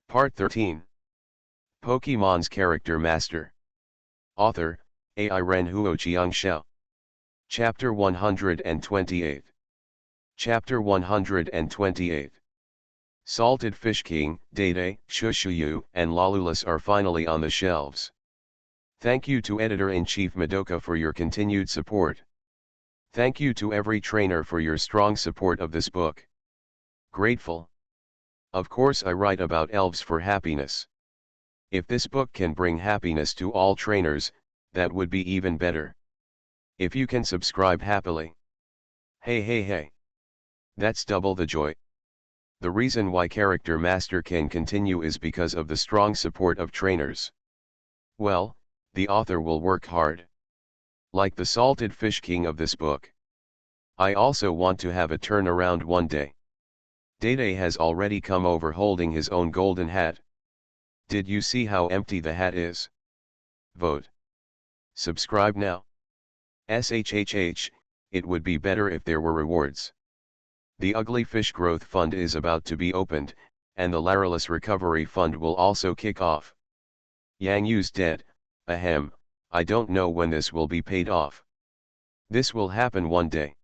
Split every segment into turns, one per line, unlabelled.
Part 13. Pokemon's Character Master. Author, Ai Renhuo Xiangxiao. Chapter 128. Chapter 128. Salted Fish King, Dede, Shushuyu, and Lolulus are finally on the shelves. Thank you to Editor-in-Chief Madoka for your continued support. Thank you to every trainer for your strong support of this book. Grateful. Of course I write about elves for happiness. If this book can bring happiness to all trainers, that would be even better. If you can subscribe happily. Hey. That's double the joy. The reason why Character Master can continue is because of the strong support of trainers. Well, the author will work hard. Like the Salted Fish King of this book. I also want to have a turnaround one day. Dede has already come over holding his own golden hat. Did you see how empty the hat is? Vote. Subscribe now. SHHH, it would be better if there were rewards. The Ugly Fish Growth Fund is about to be opened, and the Larylus Recovery Fund will also kick off. Yang Yu's dead, ahem, I don't know when this will be paid off. This will happen one day.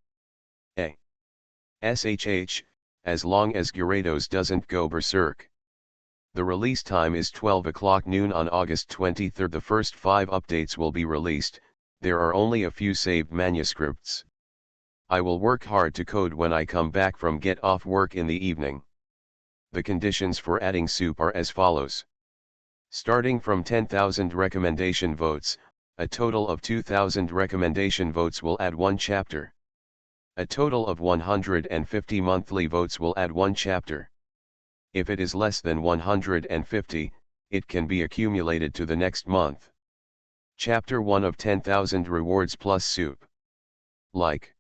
SHH, as long as Gyarados doesn't go berserk. The release time is 12 o'clock noon on August 23. The first 5 updates will be released, there are only a few saved manuscripts. I will work hard to code when I come back from get off work in the evening. The conditions for adding soup are as follows. Starting from 10,000 recommendation votes, a total of 2,000 recommendation votes will add 1 chapter. A total of 150 monthly votes will add 1 chapter. If it is less than 150, it can be accumulated to the next month. Chapter 1 of 10,000 rewards plus soup. Like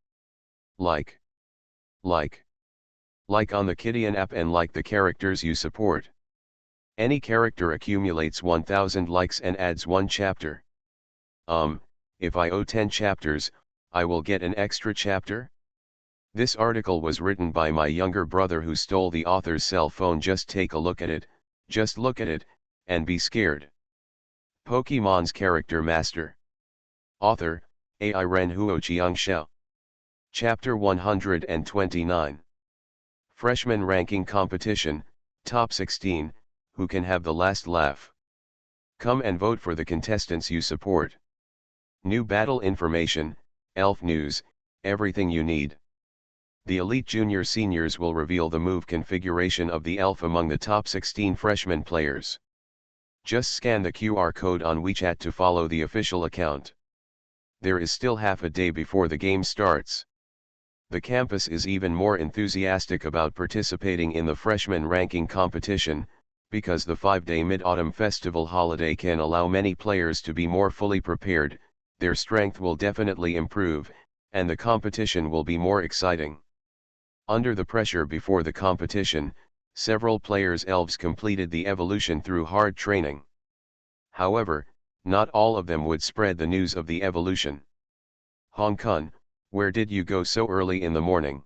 on the Kidian app and like the characters you support. Any character accumulates 1,000 likes and adds 1 chapter. If I owe 10 chapters, I will get an extra chapter? This article was written by my younger brother who stole the author's cell phone. Just take a look at it, just look at it, and be scared. Pokemon's Character Master. Author, Ai Renhuo Xiangxiao. Chapter 129. Freshman Ranking Competition, Top 16, who can have the last laugh? Come and vote for the contestants you support. New battle information, elf news, everything you need. The Elite Junior Seniors will reveal the move configuration of the elf among the top 16 freshman players. Just scan the QR code on WeChat to follow the official account. There is still half a day before the game starts. The campus is even more enthusiastic about participating in the freshman ranking competition, because the 5-day Mid-Autumn Festival holiday can allow many players to be more fully prepared, their strength will definitely improve, and the competition will be more exciting. Under the pressure before the competition, several players' elves completed the evolution through hard training. However, not all of them would spread the news of the evolution. Hong Kong, where did you go so early in the morning?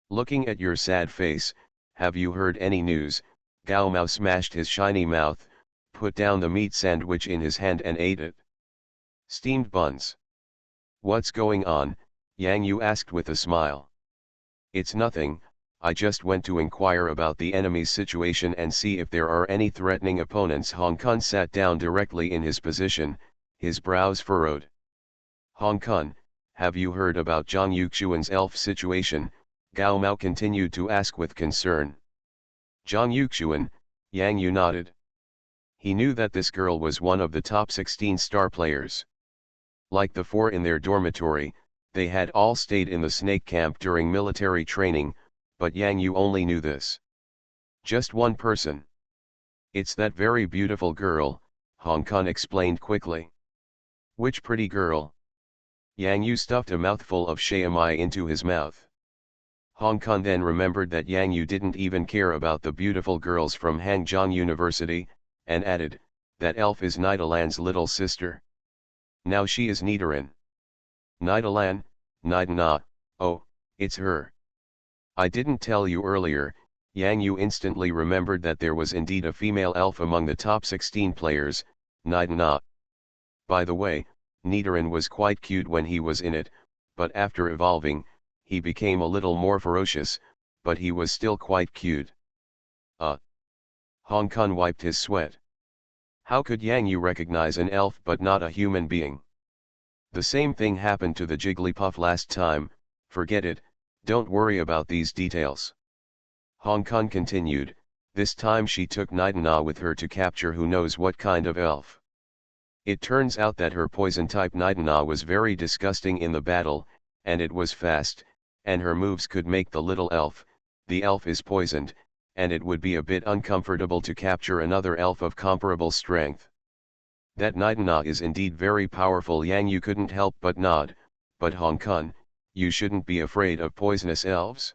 Looking at your sad face, have you heard any news? Gao Mao smashed his shiny mouth, put down the meat sandwich in his hand and ate it. Steamed buns. What's going on? Yang Yu asked with a smile. It's nothing, I just went to inquire about the enemy's situation and see if there are any threatening opponents. Hong Kong sat down directly in his position, his brows furrowed. Hong Kong, have you heard about Zhang Yuxuan's elf situation? Gao Mao continued to ask with concern. Zhang Yuxuan, Yang Yu nodded. He knew that this girl was one of the top 16 star players. Like the 4 in their dormitory, they had all stayed in the snake camp during military training, but Yang Yu only knew this. Just one person. It's that very beautiful girl, Hong Kong explained quickly. Which pretty girl? Yang Yu stuffed a mouthful of shayamai into his mouth. Hong Kong then remembered that Yang Yu didn't even care about the beautiful girls from Hangzhou University, and added, that elf is Nidalan's little sister. Now she is Nidaran. Nidalan, Nidana, oh, it's her. I didn't tell you earlier, Yang Yu instantly remembered that there was indeed a female elf among the top 16 players, Nidana. By the way, Nidoran was quite cute when he was in it, but after evolving, he became a little more ferocious, but he was still quite cute. Hong Kong wiped his sweat. How could Yang Yu recognize an elf but not a human being? The same thing happened to the Jigglypuff last time, forget it, don't worry about these details. Hong Kong continued, this time she took Nidana with her to capture who knows what kind of elf. It turns out that her poison-type Nidana was very disgusting in the battle, and it was fast, and her moves could make the elf is poisoned, and it would be a bit uncomfortable to capture another elf of comparable strength. That Nidana is indeed very powerful. Yang Yu couldn't help but nod, but Hong Kong, you shouldn't be afraid of poisonous elves.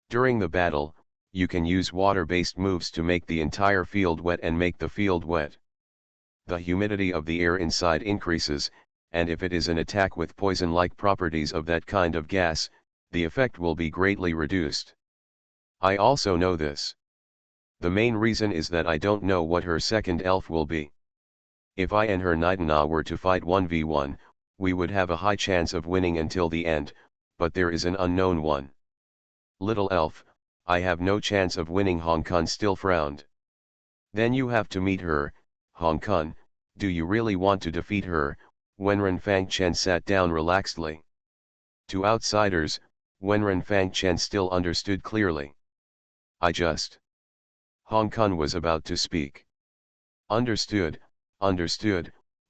During the battle, you can use water-based moves to make the entire field wet and make the field wet. The humidity of the air inside increases, and if it is an attack with poison-like properties of that kind of gas, the effect will be greatly reduced. I also know this. The main reason is that I don't know what her second elf will be. If I and her Nidana were to fight 1v1, we would have a high chance of winning until the end, but there is an unknown one. Little elf, I have no chance of winning. Hong Kong still frowned. Then you have to meet her, Hong Kong, do you really want to defeat her? Wenren Fangchen sat down relaxedly. To outsiders, Wenren Fangchen still understood clearly. Hong Kong was about to speak. Understood,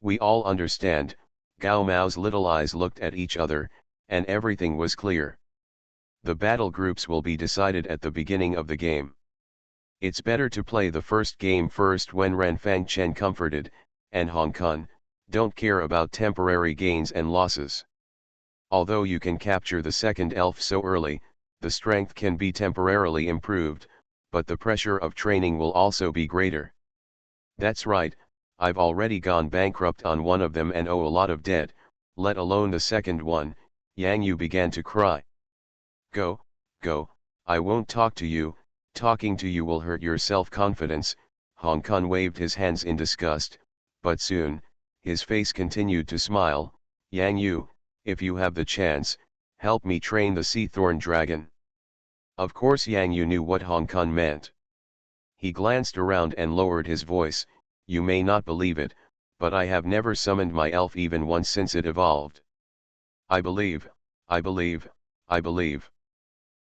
we all understand. Gao Mao's little eyes looked at each other, and everything was clear. The battle groups will be decided at the beginning of the game. It's better to play the first game first. When Ren Fangchen comforted, and Hong Kong, don't care about temporary gains and losses. Although you can capture the second elf so early, the strength can be temporarily improved, but the pressure of training will also be greater. That's right, I've already gone bankrupt on one of them and owe a lot of debt, let alone the second one. Yang Yu began to cry. Go, I won't talk to you, talking to you will hurt your self-confidence. Hong Kong waved his hands in disgust, but soon, his face continued to smile. Yang Yu, if you have the chance, help me train the sea thorn dragon. Of course Yang Yu knew what Hong Kong meant. He glanced around and lowered his voice, you may not believe it, but I have never summoned my elf even once since it evolved. I believe.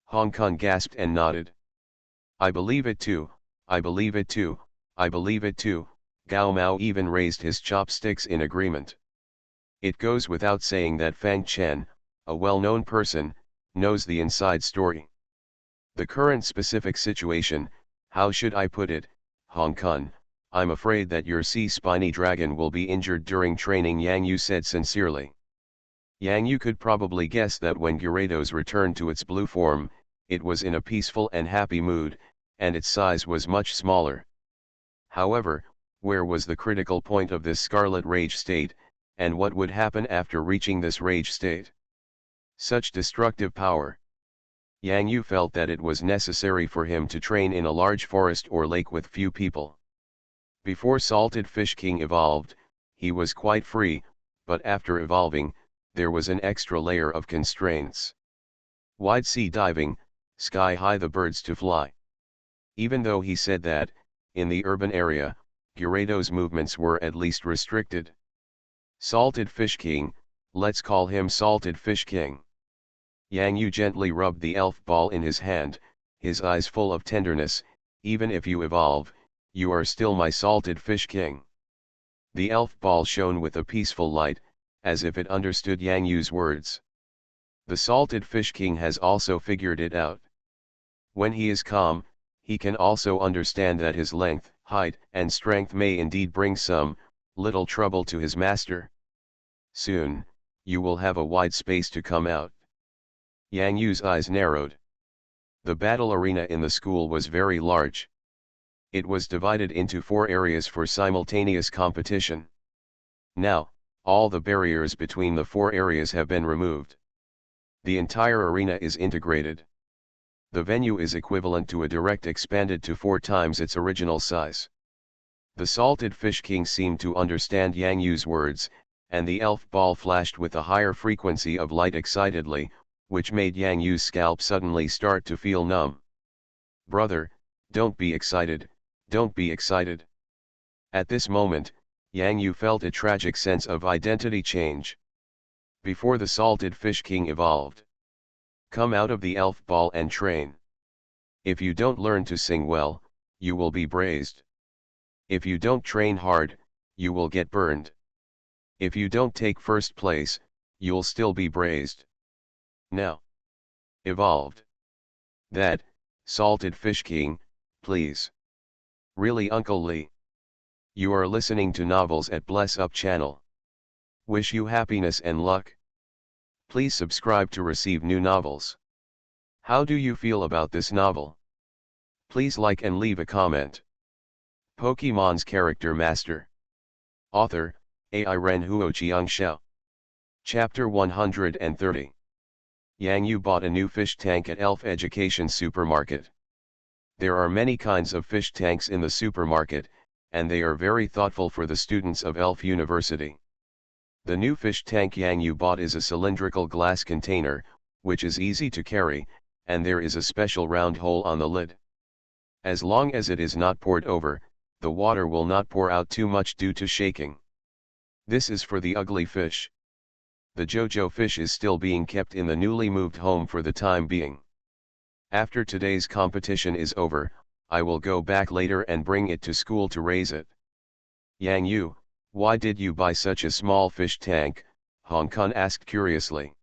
Hong Kong gasped and nodded. I believe it too. Gao Mao even raised his chopsticks in agreement. It goes without saying that Fang Chen, a well-known person, knows the inside story. The current specific situation, how should I put it, Hong Kong, I'm afraid that your sea spiny dragon will be injured during training, Yang Yu said sincerely. Yang Yu could probably guess that when Gyarados returned to its blue form, it was in a peaceful and happy mood, and its size was much smaller. However, where was the critical point of this scarlet rage state, and what would happen after reaching this rage state? Such destructive power. Yang Yu felt that it was necessary for him to train in a large forest or lake with few people. Before Salted Fish King evolved, he was quite free, but after evolving, there was an extra layer of constraints. Wide sea diving, sky high the birds to fly. Even though he said that, in the urban area, Gyarados' movements were at least restricted. Salted Fish King, let's call him Salted Fish King. Yang Yu gently rubbed the elf ball in his hand, his eyes full of tenderness, even if you evolve, you are still my Salted Fish King. The elf ball shone with a peaceful light, as if it understood Yang Yu's words. The Salted Fish King has also figured it out. When he is calm, he can also understand that his length, height, and strength may indeed bring some little trouble to his master. Soon, you will have a wide space to come out. Yang Yu's eyes narrowed. The battle arena in the school was very large. It was divided into 4 areas for simultaneous competition. Now, all the barriers between the 4 areas have been removed. The entire arena is integrated. The venue is equivalent to a direct expanded to 4 times its original size. The salted fish king seemed to understand Yang Yu's words, and the elf ball flashed with a higher frequency of light excitedly, which made Yang Yu's scalp suddenly start to feel numb. Brother, don't be excited, don't be excited. At this moment, Yang Yu felt a tragic sense of identity change. Before the salted fish king evolved. Come out of the elf ball and train. If you don't learn to sing well, you will be braised. If you don't train hard, you will get burned. If you don't take first place, you'll still be braised. Now. Evolved. That, salted fish king, please. Really Uncle Lee. You are listening to Novels at Bless Up channel. Wish you happiness and luck. Please subscribe to receive new novels. How do you feel about this novel? Please like and leave a comment. Pokemon's Character Master. Author, Ai Ren Huoqiang Xiao. Chapter 130. Yang Yu bought a new fish tank at Elf Education Supermarket. There are many kinds of fish tanks in the supermarket, and they are very thoughtful for the students of Elf University. The new fish tank Yang Yu bought is a cylindrical glass container, which is easy to carry, and there is a special round hole on the lid. As long as it is not poured over, the water will not pour out too much due to shaking. This is for the ugly fish. The JoJo fish is still being kept in the newly moved home for the time being. After today's competition is over, I will go back later and bring it to school to raise it. Yang Yu, why did you buy such a small fish tank? Hong Kong asked curiously.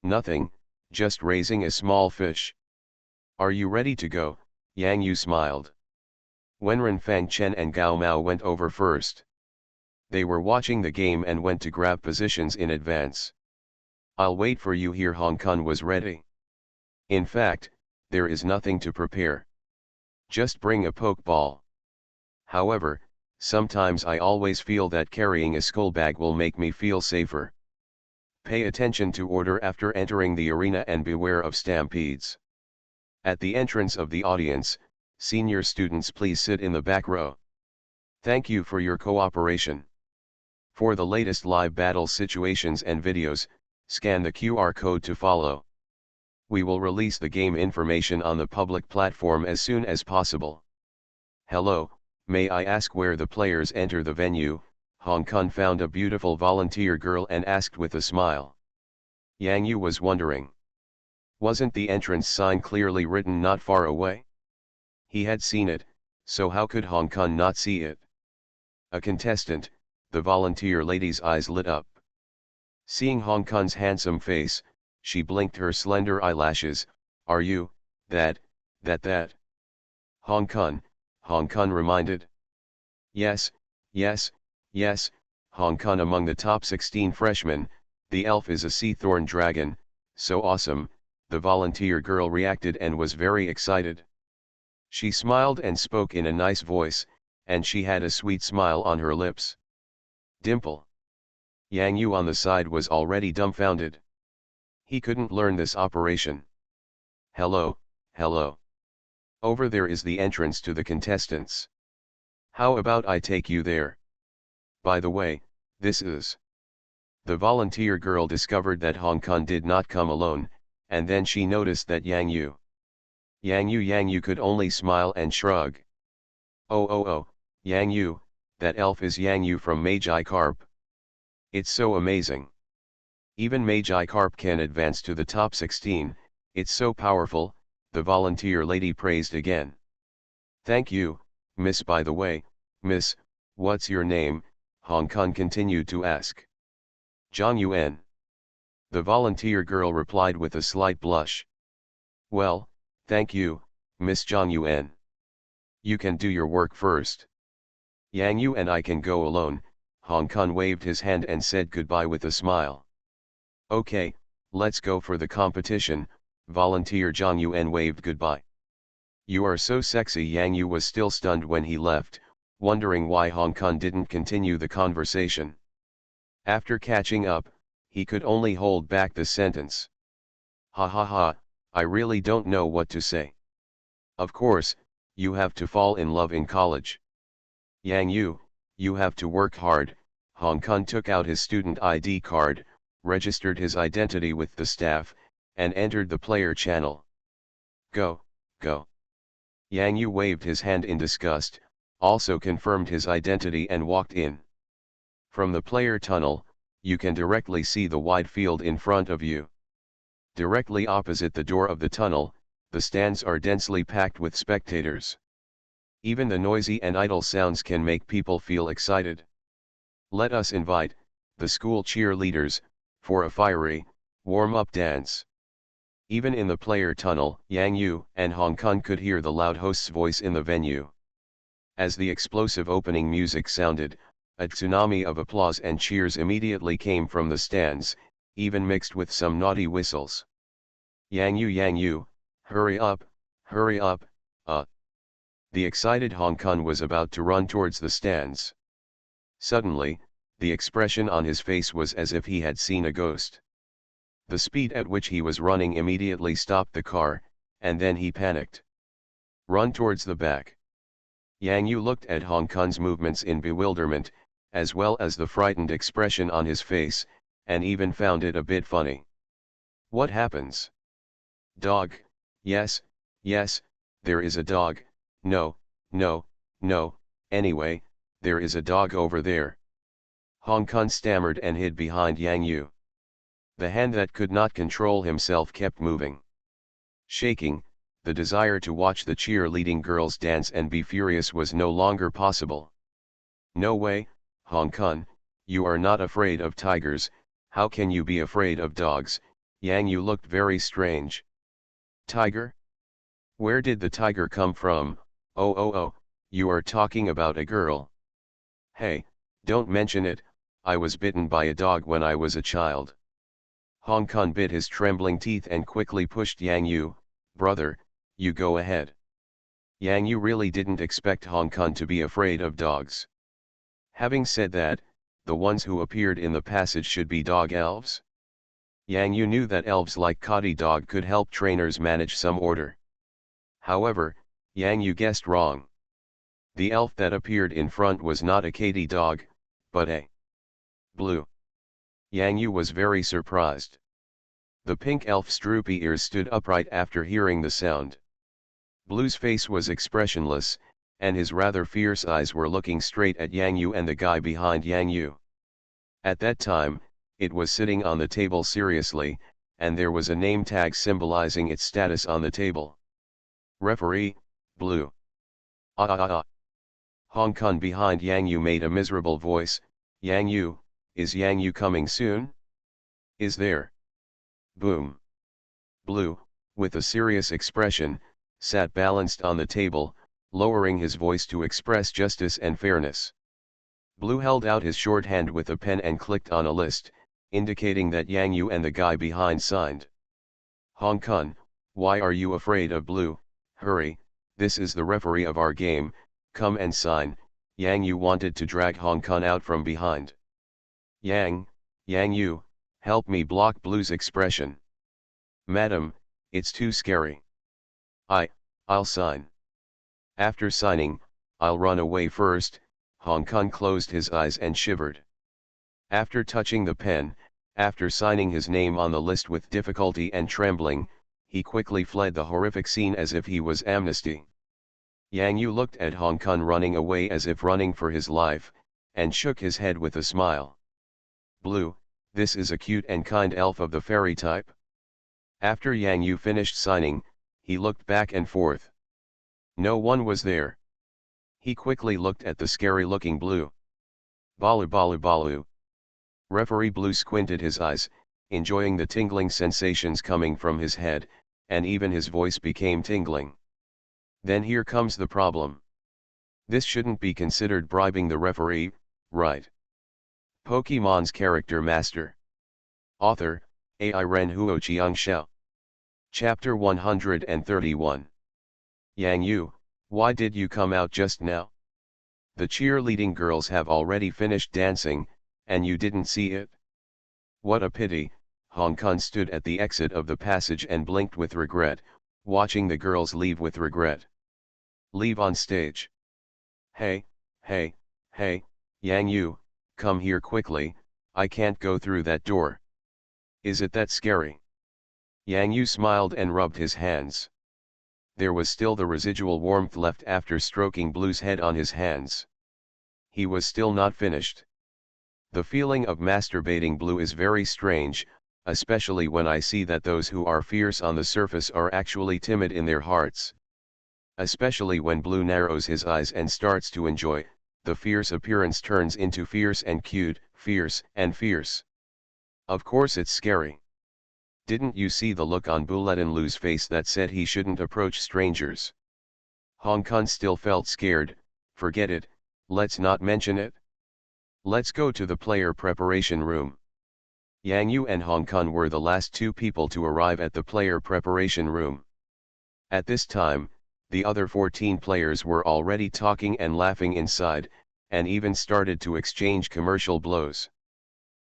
Nothing, just raising a small fish. Are you ready to go? Yang Yu smiled. Wenren Fang Chen and Gao Mao went over first. They were watching the game and went to grab positions in advance. I'll wait for you here. Hong Kong was ready. In fact, there is nothing to prepare. Just bring a poke ball. However, sometimes I always feel that carrying a skull bag will make me feel safer. Pay attention to order after entering the arena and beware of stampedes. At the entrance of the audience, senior students please sit in the back row. Thank you for your cooperation. For the latest live battle situations and videos, scan the QR code to follow. We will release the game information on the public platform as soon as possible. Hello, may I ask where the players enter the venue? Hong Kong found a beautiful volunteer girl and asked with a smile. Yang Yu was wondering. Wasn't the entrance sign clearly written not far away? He had seen it, so how could Hong Kong not see it? A contestant, the volunteer lady's eyes lit up. Seeing Hong Kong's handsome face, she blinked her slender eyelashes. Are you, that? Hong Kong reminded. Yes, Hong Kong among the top 16 freshmen, the elf is a sea thorn dragon, so awesome, the volunteer girl reacted and was very excited. She smiled and spoke in a nice voice, and she had a sweet smile on her lips. Dimple. Yang Yu on the side was already dumbfounded. He couldn't learn this operation. Hello. Over there is the entrance to the contestants. How about I take you there? By the way, this is... The volunteer girl discovered that Hong Kong did not come alone, and then she noticed that Yang Yu could only smile and shrug. Oh, Yang Yu, that elf is Yang Yu from Magikarp. It's so amazing. Even Magikarp can advance to the top 16, it's so powerful, the volunteer lady praised again. Thank you, miss. By the way, miss, what's your name? Hong Kong continued to ask. Zhang Yuan. The volunteer girl replied with a slight blush. Well, thank you, Miss Zhang Yuan. You can do your work first. Yang Yu and I can go alone. Hong Kong waved his hand and said goodbye with a smile. Okay, let's go for the competition. Volunteer Zhang Yuan waved goodbye. You are so sexy. Yang Yu was still stunned when he left, wondering why Hong Kong didn't continue the conversation. After catching up, he could only hold back the sentence. Ha ha ha, I really don't know what to say. Of course, you have to fall in love in college. Yang Yu, you have to work hard. Hong Kong took out his student ID card, registered his identity with the staff, and entered the player channel. Go, go. Yang Yu waved his hand in disgust, also confirmed his identity and walked in. From the player tunnel, you can directly see the wide field in front of you. Directly opposite the door of the tunnel, the stands are densely packed with spectators. Even the noisy and idle sounds can make people feel excited. Let us invite the school cheerleaders for a fiery, warm-up dance. Even in the player tunnel, Yang Yu and Hong Kong could hear the loud host's voice in the venue. As the explosive opening music sounded, a tsunami of applause and cheers immediately came from the stands, even mixed with some naughty whistles. Yang Yu, hurry up, The excited Hong Kong was about to run towards the stands. Suddenly, the expression on his face was as if he had seen a ghost. The speed at which he was running immediately stopped the car, and then he panicked. Run towards the back. Yang Yu looked at Hong Kong's movements in bewilderment, as well as the frightened expression on his face, and even found it a bit funny. What happens? Dog, yes, there is a dog, no, anyway, there is a dog over there. Hong Kong stammered and hid behind Yang Yu. The hand that could not control himself kept moving. Shaking, the desire to watch the cheerleading girls dance and be furious was no longer possible. No way, Hong Kong, you are not afraid of tigers, how can you be afraid of dogs? Yang Yu looked very strange. Tiger? Where did the tiger come from? Oh, you are talking about a girl. Hey, don't mention it, I was bitten by a dog when I was a child. Hong Kong bit his trembling teeth and quickly pushed Yang Yu. Brother, you go ahead. Yang Yu really didn't expect Hong Kong to be afraid of dogs. Having said that, the ones who appeared in the passage should be dog elves. Yang Yu knew that elves like Kati Dog could help trainers manage some order. However, Yang Yu guessed wrong. The elf that appeared in front was not a Kati Dog, but a blue. Yang Yu was very surprised. The pink elf's droopy ears stood upright after hearing the sound. Blue's face was expressionless, and his rather fierce eyes were looking straight at Yang Yu and the guy behind Yang Yu. At that time, it was sitting on the table seriously, and there was a name tag symbolizing its status on the table. Referee, Blue. Hong Kong behind Yang Yu made a miserable voice. Yang Yu, is Yang Yu coming soon? Is there? Boom. Blue, with a serious expression, sat balanced on the table, lowering his voice to express justice and fairness. Blue held out his short hand with a pen and clicked on a list, indicating that Yang Yu and the guy behind signed. Hong Kong, why are you afraid of Blue? Hurry, this is the referee of our game, come and sign. Yang Yu wanted to drag Hong Kong out from behind. Yang Yu, help me block Blue's expression. Madam, it's too scary. I'll sign. After signing, I'll run away first. Hong Kong closed his eyes and shivered. After touching the pen, after signing his name on the list with difficulty and trembling, he quickly fled the horrific scene as if he was amnesty. Yang Yu looked at Hong Kong running away as if running for his life, and shook his head with a smile. Blue, this is a cute and kind elf of the fairy type. After Yang Yu finished signing, he looked back and forth. No one was there. He quickly looked at the scary-looking Blue. Balu. Referee Blue squinted his eyes, enjoying the tingling sensations coming from his head, and even his voice became tingling. Then here comes the problem. This shouldn't be considered bribing the referee, right? Pokemon's Character Master. Author, Ai Ren Huo Chiang Xiao. Chapter 131. Yang Yu, why did you come out just now? The cheerleading girls have already finished dancing, and you didn't see it? What a pity, Hong Kong stood at the exit of the passage and blinked with regret, watching the girls leave with regret. Leave on stage. Hey, hey, hey, Yang Yu, come here quickly, I can't go through that door. Is it that scary? Yang Yu smiled and rubbed his hands. There was still the residual warmth left after stroking Blue's head on his hands. He was still not finished. The feeling of masturbating Blue is very strange, especially when I see that those who are fierce on the surface are actually timid in their hearts. Especially when Blue narrows his eyes and starts to enjoy, the fierce appearance turns into fierce and cute, fierce and fierce. Of course it's scary. Didn't you see the look on Bulletin Lu's face that said he shouldn't approach strangers? Hong Kong still felt scared. Forget it, let's not mention it. Let's go to the player preparation room. Yang Yu and Hong Kong were the last two people to arrive at the player preparation room. At this time, the other 14 players were already talking and laughing inside, and even started to exchange commercial blows.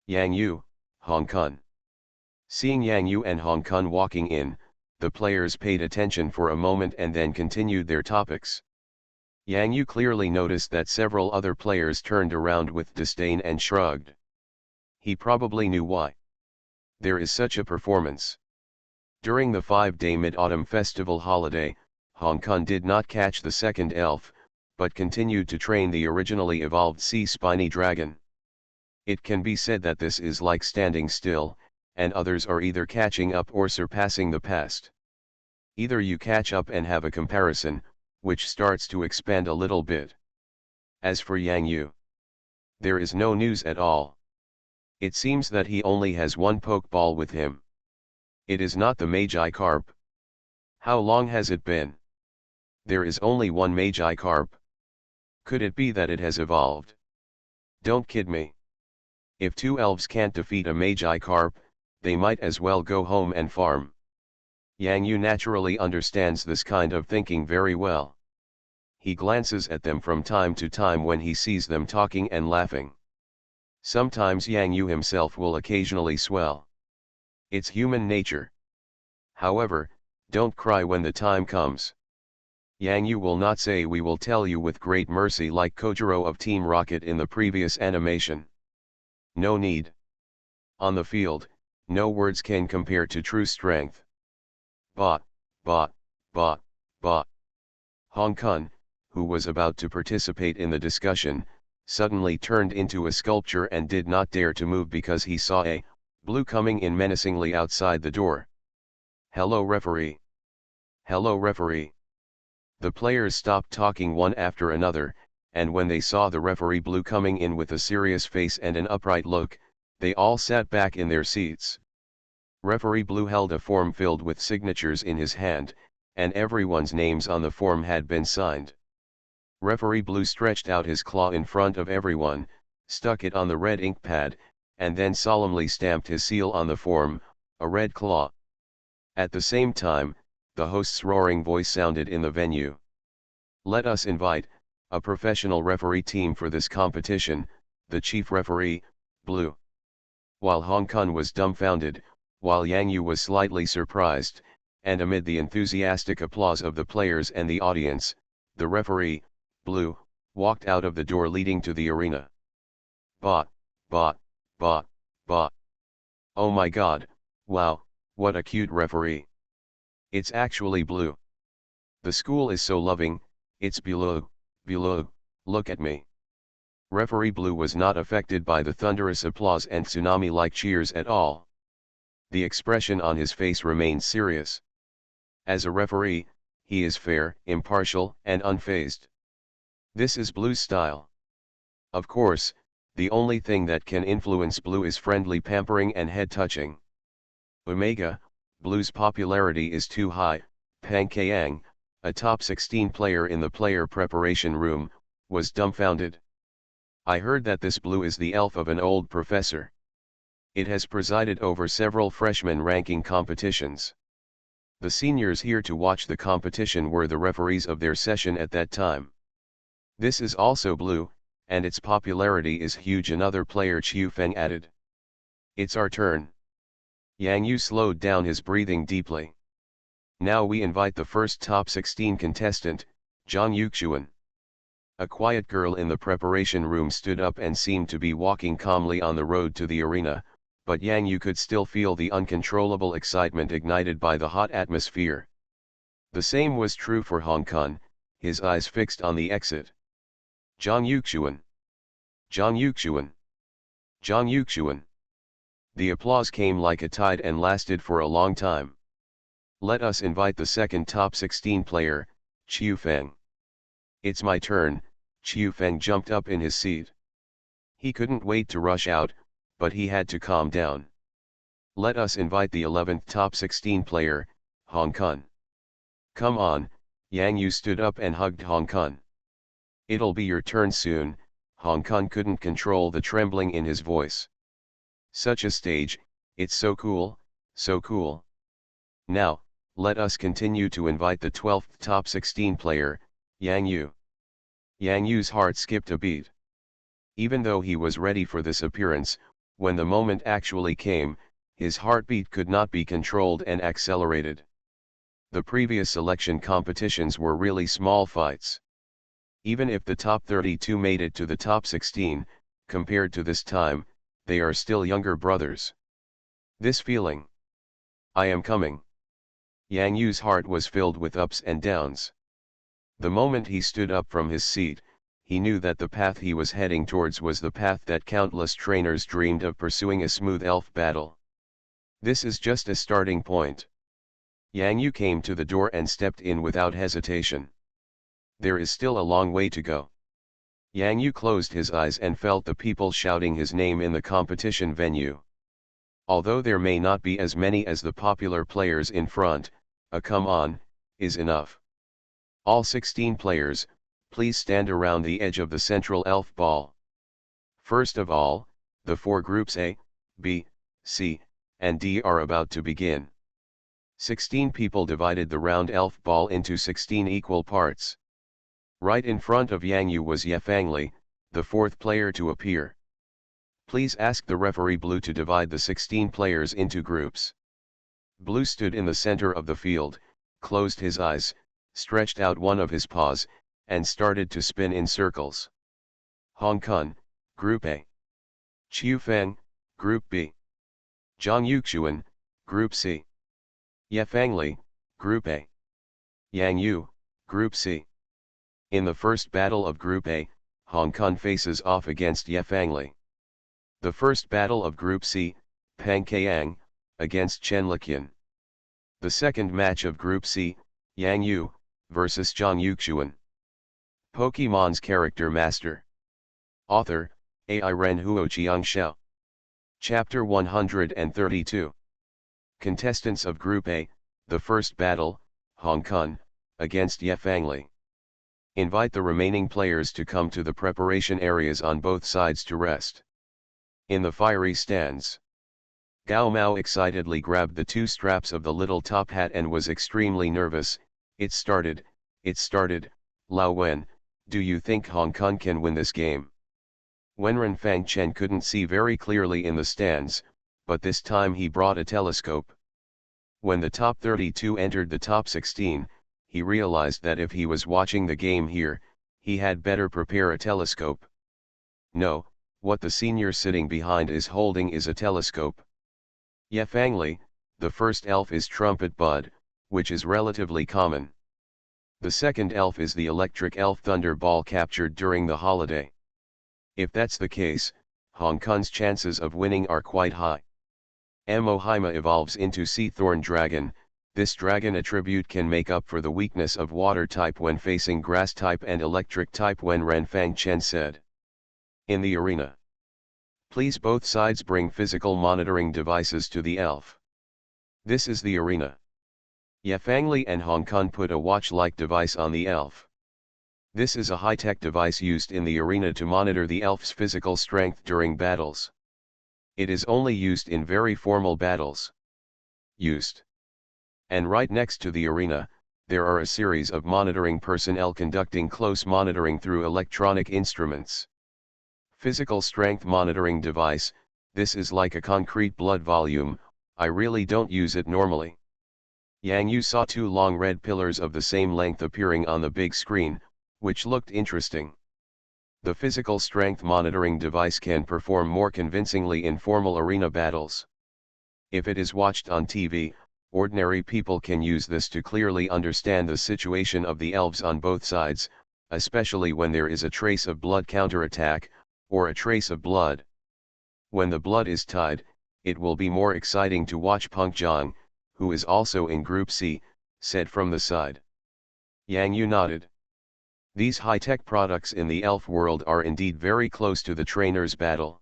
Yang Yu, Hong Kong. Seeing Yang Yu and Hong Kong walking in, the players paid attention for a moment and then continued their topics. Yang Yu clearly noticed that several other players turned around with disdain and shrugged. He probably knew why. There is such a performance. During the 5-day Mid-Autumn Festival holiday, Hong Kong did not catch the second elf, but continued to train the originally evolved sea spiny dragon. It can be said that this is like standing still, and others are either catching up or surpassing the past. Either you catch up and have a comparison, which starts to expand a little bit. As for Yang Yu, there is no news at all. It seems that he only has one pokeball with him. It is not the Magikarp. How long has it been? There is only one Magikarp. Could it be that it has evolved? Don't kid me. If two elves can't defeat a Magikarp, they might as well go home and farm. Yang Yu naturally understands this kind of thinking very well. He glances at them from time to time when he sees them talking and laughing. Sometimes Yang Yu himself will occasionally swell. It's human nature. However, don't cry when the time comes. Yang Yu will not say "we will tell you with great mercy" like Kojiro of Team Rocket in the previous animation. No need. On the field, no words can compare to true strength. Ba, ba, ba, ba. Hong Kong, who was about to participate in the discussion, suddenly turned into a sculpture and did not dare to move because he saw a Blue coming in menacingly outside the door. Hello referee. Hello referee. The players stopped talking one after another, and when they saw the referee Blue coming in with a serious face and an upright look, they all sat back in their seats. Referee Blue held a form filled with signatures in his hand, and everyone's names on the form had been signed. Referee Blue stretched out his claw in front of everyone, stuck it on the red ink pad, and then solemnly stamped his seal on the form, a red claw. At the same time, the host's roaring voice sounded in the venue. Let us invite a professional referee team for this competition, the chief referee, Blue. While Hong Kong was dumbfounded, while Yang Yu was slightly surprised, and amid the enthusiastic applause of the players and the audience, the referee, Blue, walked out of the door leading to the arena. Ba, ba, ba, ba. Oh my god, wow, what a cute referee. It's actually Blue. The school is so loving, it's Blue, Blue, look at me. Referee Blue was not affected by the thunderous applause and tsunami-like cheers at all. The expression on his face remained serious. As a referee, he is fair, impartial, and unfazed. This is Blue's style. Of course, the only thing that can influence Blue is friendly pampering and head-touching. Omega, Blue's popularity is too high. Pang Kayang, a top 16 player in the player preparation room, was dumbfounded. I heard that this Blue is the elf of an old professor. It has presided over several freshman ranking competitions. The seniors here to watch the competition were the referees of their session at that time. This is also Blue, and its popularity is huge, another player Chiu Feng added. It's our turn. Yang Yu slowed down his breathing deeply. Now we invite the first top 16 contestant, Zhang Yuxuan. A quiet girl in the preparation room stood up and seemed to be walking calmly on the road to the arena, but Yang Yu could still feel the uncontrollable excitement ignited by the hot atmosphere. The same was true for Hong Kong, his eyes fixed on the exit. Zhang Yuxuan. Zhang Yuxuan. Zhang Yuxuan. The applause came like a tide and lasted for a long time. Let us invite the second top 16 player, Qiu Feng. It's my turn. Qiu Feng jumped up in his seat. He couldn't wait to rush out, but he had to calm down. Let us invite the 11th top 16 player, Hong Kong. Come on, Yang Yu stood up and hugged Hong Kong. It'll be your turn soon. Hong Kong couldn't control the trembling in his voice. Such a stage, it's so cool, so cool. Now, let us continue to invite the 12th top 16 player, Yang Yu. Yang Yu's heart skipped a beat. Even though he was ready for this appearance, when the moment actually came, his heartbeat could not be controlled and accelerated. The previous selection competitions were really small fights. Even if the top 32 made it to the top 16, compared to this time, they are still younger brothers. This feeling. I am coming. Yang Yu's heart was filled with ups and downs. The moment he stood up from his seat, he knew that the path he was heading towards was the path that countless trainers dreamed of pursuing: a smooth elf battle. This is just a starting point. Yang Yu came to the door and stepped in without hesitation. There is still a long way to go. Yang Yu closed his eyes and felt the people shouting his name in the competition venue. Although there may not be as many as the popular players in front, a come on, is enough. All 16 players, please stand around the edge of the central elf ball. First of all, the 4 groups A, B, C, and D are about to begin. 16 people divided the round elf ball into 16 equal parts. Right in front of Yang Yu was Yefangli, the 4th player to appear. Please ask the referee Blue to divide the 16 players into groups. Blue stood in the center of the field, closed his eyes, stretched out one of his paws, and started to spin in circles. Hong Kong, Group A. Qiu Feng, Group B. Zhang Yuxuan, Group C. Yefangli, Group A. Yang Yu, Group C. In the first battle of Group A, Hong Kong faces off against Yefangli. The first battle of Group C, Pang Kayang, against Chen Liqian. The second match of Group C, Yang Yu, versus Zhang Yuxuan. Pokemon's Character Master. Author, Ai Ren Huo Chiang Xiao. Chapter 132. Contestants of Group A, the first battle, Hong Kong, against Yefangli. Invite the remaining players to come to the preparation areas on both sides to rest. In the fiery stands. Gao Mao excitedly grabbed the 2 straps of the little top hat and was extremely nervous. It started, Lao Wen, do you think Hong Kong can win this game? Wenren Fang Chen couldn't see very clearly in the stands, but this time he brought a telescope. When the top 32 entered the top 16, he realized that if he was watching the game here, he had better prepare a telescope. No, what the senior sitting behind is holding is a telescope. Yefangli, the first elf is Trumpet Bud, which is relatively common. The second elf is the electric elf Thunder Ball captured during the holiday. If that's the case, Hong Kong's chances of winning are quite high. Mohaima evolves into Sea Thorn Dragon. This dragon attribute can make up for the weakness of water type when facing grass type and electric type, when Ren Fang Chen said. In the arena. Please both sides bring physical monitoring devices to the elf. This is the arena. Yefangli and Hong Kong put a watch-like device on the elf. This is a high-tech device used in the arena to monitor the elf's physical strength during battles. It is only used in very formal battles. And right next to the arena, there are a series of monitoring personnel conducting close monitoring through electronic instruments. Physical strength monitoring device, this is like a concrete blood volume, I really don't use it normally. Yang Yu saw two long red pillars of the same length appearing on the big screen, which looked interesting. The physical strength monitoring device can perform more convincingly in formal arena battles. If it is watched on TV, ordinary people can use this to clearly understand the situation of the elves on both sides, especially when there is a trace of blood counterattack, or a trace of blood. When the blood is tied, it will be more exciting to watch Peng Zhang, who is also in Group C, said from the side. Yang Yu nodded. These high-tech products in the elf world are indeed very close to the trainer's battle.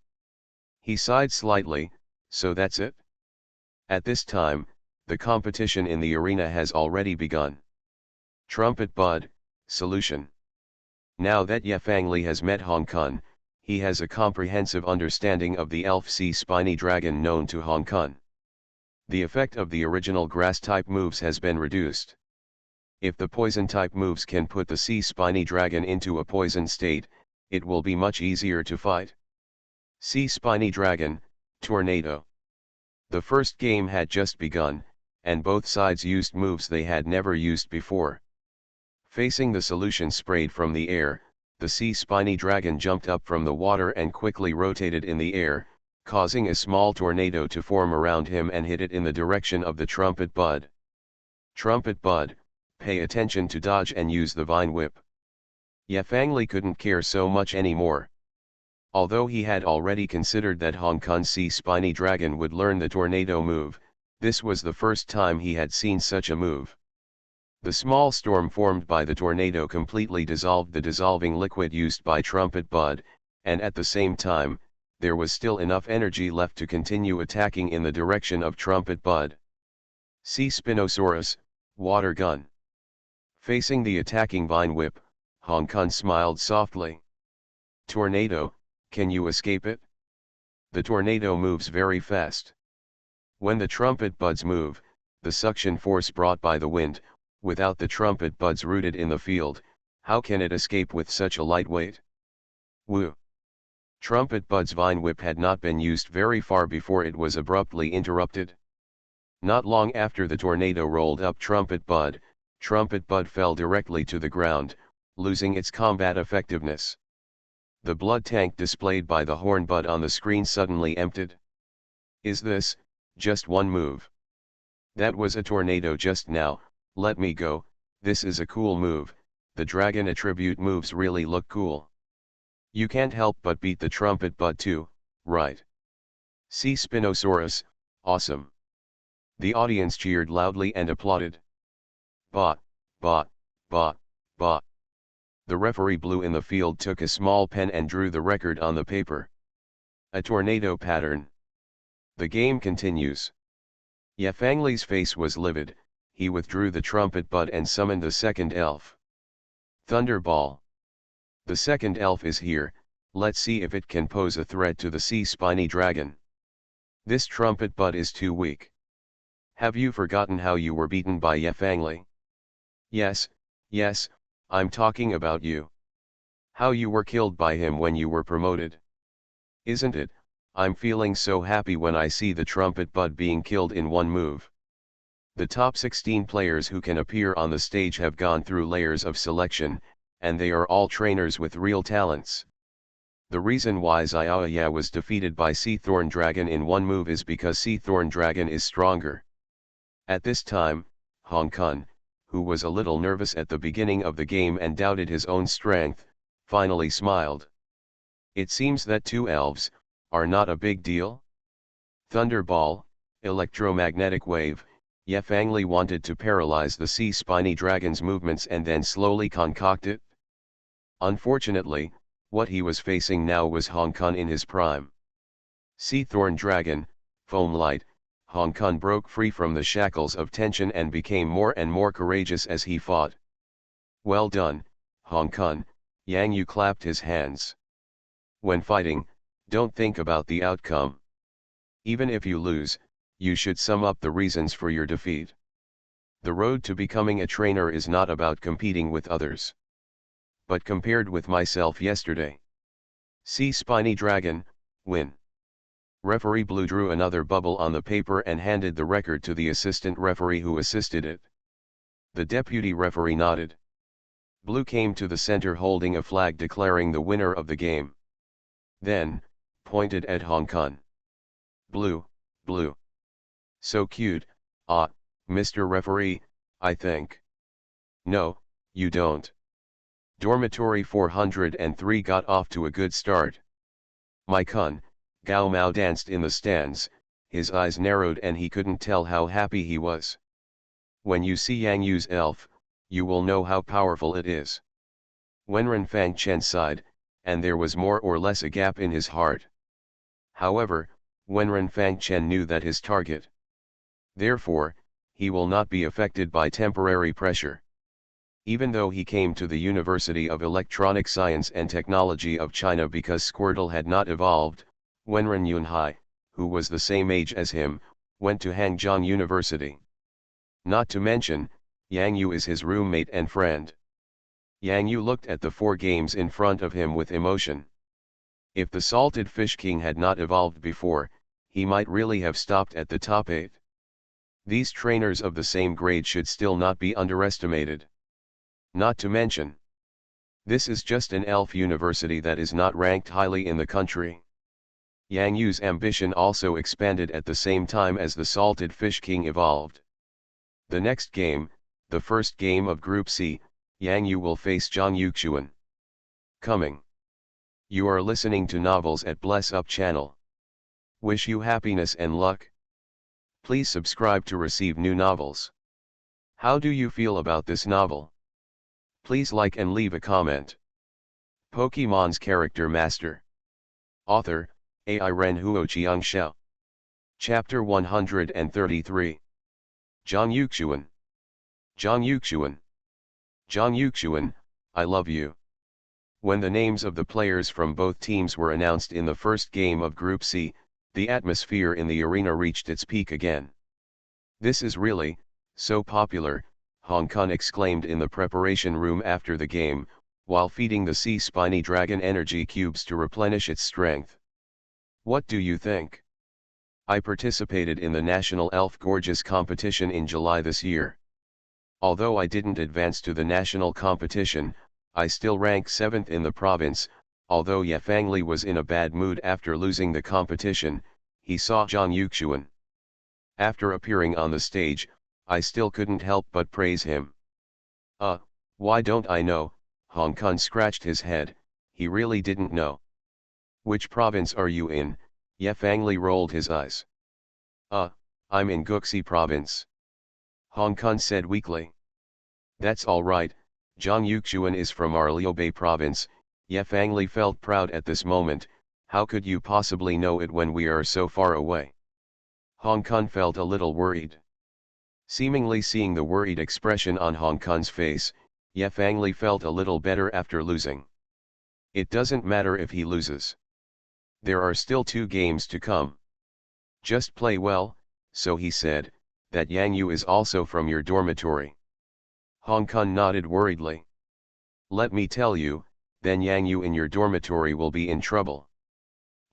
He sighed slightly, so that's it? At this time, the competition in the arena has already begun. Trumpet Bud, Solution. Now that Ye Fangli has met Hong Kong, he has a comprehensive understanding of the elf sea spiny dragon known to Hong Kong. The effect of the original grass-type moves has been reduced. If the poison-type moves can put the sea spiny dragon into a poison state, it will be much easier to fight. Sea spiny dragon, tornado. The first game had just begun, and both sides used moves they had never used before. Facing the solution sprayed from the air, the sea spiny dragon jumped up from the water and quickly rotated in the air, causing a small tornado to form around him and hit it in the direction of the trumpet bud. Trumpet bud, pay attention to dodge and use the vine whip. Ye Fangli couldn't care so much anymore. Although he had already considered that Hong Kong's sea spiny dragon would learn the tornado move, this was the first time he had seen such a move. The small storm formed by the tornado completely dissolved the dissolving liquid used by Trumpet Bud, and at the same time, there was still enough energy left to continue attacking in the direction of Trumpet Bud. Sea Spinosaurus, Water Gun. Facing the attacking vine whip, Hong Kong smiled softly. Tornado, can you escape it? The tornado moves very fast. When the trumpet buds move, the suction force brought by the wind, without the trumpet buds rooted in the field, how can it escape with such a light weight? Woo! Trumpet bud's vine whip had not been used very far before it was abruptly interrupted. Not long after the tornado rolled up Trumpet Bud fell directly to the ground, losing its combat effectiveness. The blood tank displayed by the horn bud on the screen suddenly emptied. Is this, just one move? That was a tornado just now, let me go, this is a cool move, the dragon attribute moves really look cool. You can't help but beat the trumpet bud too, right? See Spinosaurus, awesome. The audience cheered loudly and applauded. Bah, bah, bah, bah. The referee blew in the field, took a small pen and drew the record on the paper. A tornado pattern. The game continues. Ye Fangli's face was livid, he withdrew the trumpet bud and summoned the second elf. Thunderball. The second elf is here, let's see if it can pose a threat to the sea spiny dragon. This trumpet bud is too weak. Have you forgotten how you were beaten by Ye Fangli? Yes, yes, I'm talking about you. How you were killed by him when you were promoted. Isn't it? I'm feeling so happy when I see the trumpet bud being killed in one move. The top 16 players who can appear on the stage have gone through layers of selection, and they are all trainers with real talents. The reason why Xiaoya was defeated by Sea Thorn Dragon in one move is because Sea Thorn Dragon is stronger. At this time, Hong Kong, who was a little nervous at the beginning of the game and doubted his own strength, finally smiled. It seems that two elves are not a big deal. Thunderball, electromagnetic wave. Ye Fangli wanted to paralyze the sea spiny dragon's movements and then slowly concoct it. Unfortunately, what he was facing now was Hong Kong in his prime. Sea Thorn Dragon, Foam Light. Hong Kong broke free from the shackles of tension and became more and more courageous as he fought. Well done, Hong Kong, Yang Yu clapped his hands. When fighting, don't think about the outcome. Even if you lose, you should sum up the reasons for your defeat. The road to becoming a trainer is not about competing with others. But compared with myself yesterday. Sea Spiny Dragon, win. Referee Blue drew another bubble on the paper and handed the record to the assistant referee who assisted it. The deputy referee nodded. Blue came to the center holding a flag declaring the winner of the game. Then, pointed at Hong Kong. Blue, blue. So cute, Mr. Referee, I think. No, you don't. Dormitory 403 got off to a good start. My Kun, Gao Mao danced in the stands, his eyes narrowed and he couldn't tell how happy he was. When you see Yang Yu's elf, you will know how powerful it is. Wenren Fangchen sighed, and there was more or less a gap in his heart. However, Wenren Fangchen knew that his target. Therefore, he will not be affected by temporary pressure. Even though he came to the University of Electronic Science and Technology of China because Squirtle had not evolved, Wenren Yunhai, who was the same age as him, went to Hangzhou University. Not to mention, Yang Yu is his roommate and friend. Yang Yu looked at the 4 games in front of him with emotion. If the Salted Fish King had not evolved before, he might really have stopped at the top 8. These trainers of the same grade should still not be underestimated. Not to mention, this is just an elf university that is not ranked highly in the country. Yang Yu's ambition also expanded at the same time as the Salted Fish King evolved. The next game, the first game of Group C, Yang Yu will face Zhang Yuxuan. Coming. You are listening to Novels at Bless Up channel. Wish you happiness and luck. Please subscribe to receive new novels. How do you feel about this novel? Please like and leave a comment. Pokemon's Character Master. Author, Ai Ren Huo Chiang Xiao. Chapter 133. Zhang Yuxuan. Zhang Yuxuan. Zhang Yuxuan, I love you. When the names of the players from both teams were announced in the first game of Group C, the atmosphere in the arena reached its peak again. This is really, so popular, Hong Kong exclaimed in the preparation room after the game, while feeding the sea spiny dragon energy cubes to replenish its strength. What do you think? I participated in the National Elf Gorgeous competition in July this year. Although I didn't advance to the national competition, I still rank 7th in the province. Although Ye Fangli was in a bad mood after losing the competition, he saw Zhang Yuxuan. After appearing on the stage, I still couldn't help but praise him. Why don't I know? Hong Kong scratched his head, he really didn't know. Which province are you in? Ye Fangli rolled his eyes. I'm in Guxi province. Hong Kong said weakly. That's alright, Zhang Yuxuan is from our Liubei province. Ye Fangli felt proud at this moment. How could you possibly know it when we are so far away? Hong Kong felt a little worried. Seemingly seeing the worried expression on Hong Kong's face, Ye Fangli felt a little better after losing. It doesn't matter if he loses. There are still 2 games to come. Just play well. So he said, that Yang Yu is also from your dormitory. Hong Kong nodded worriedly. Let me tell you, then Yang Yu in your dormitory will be in trouble.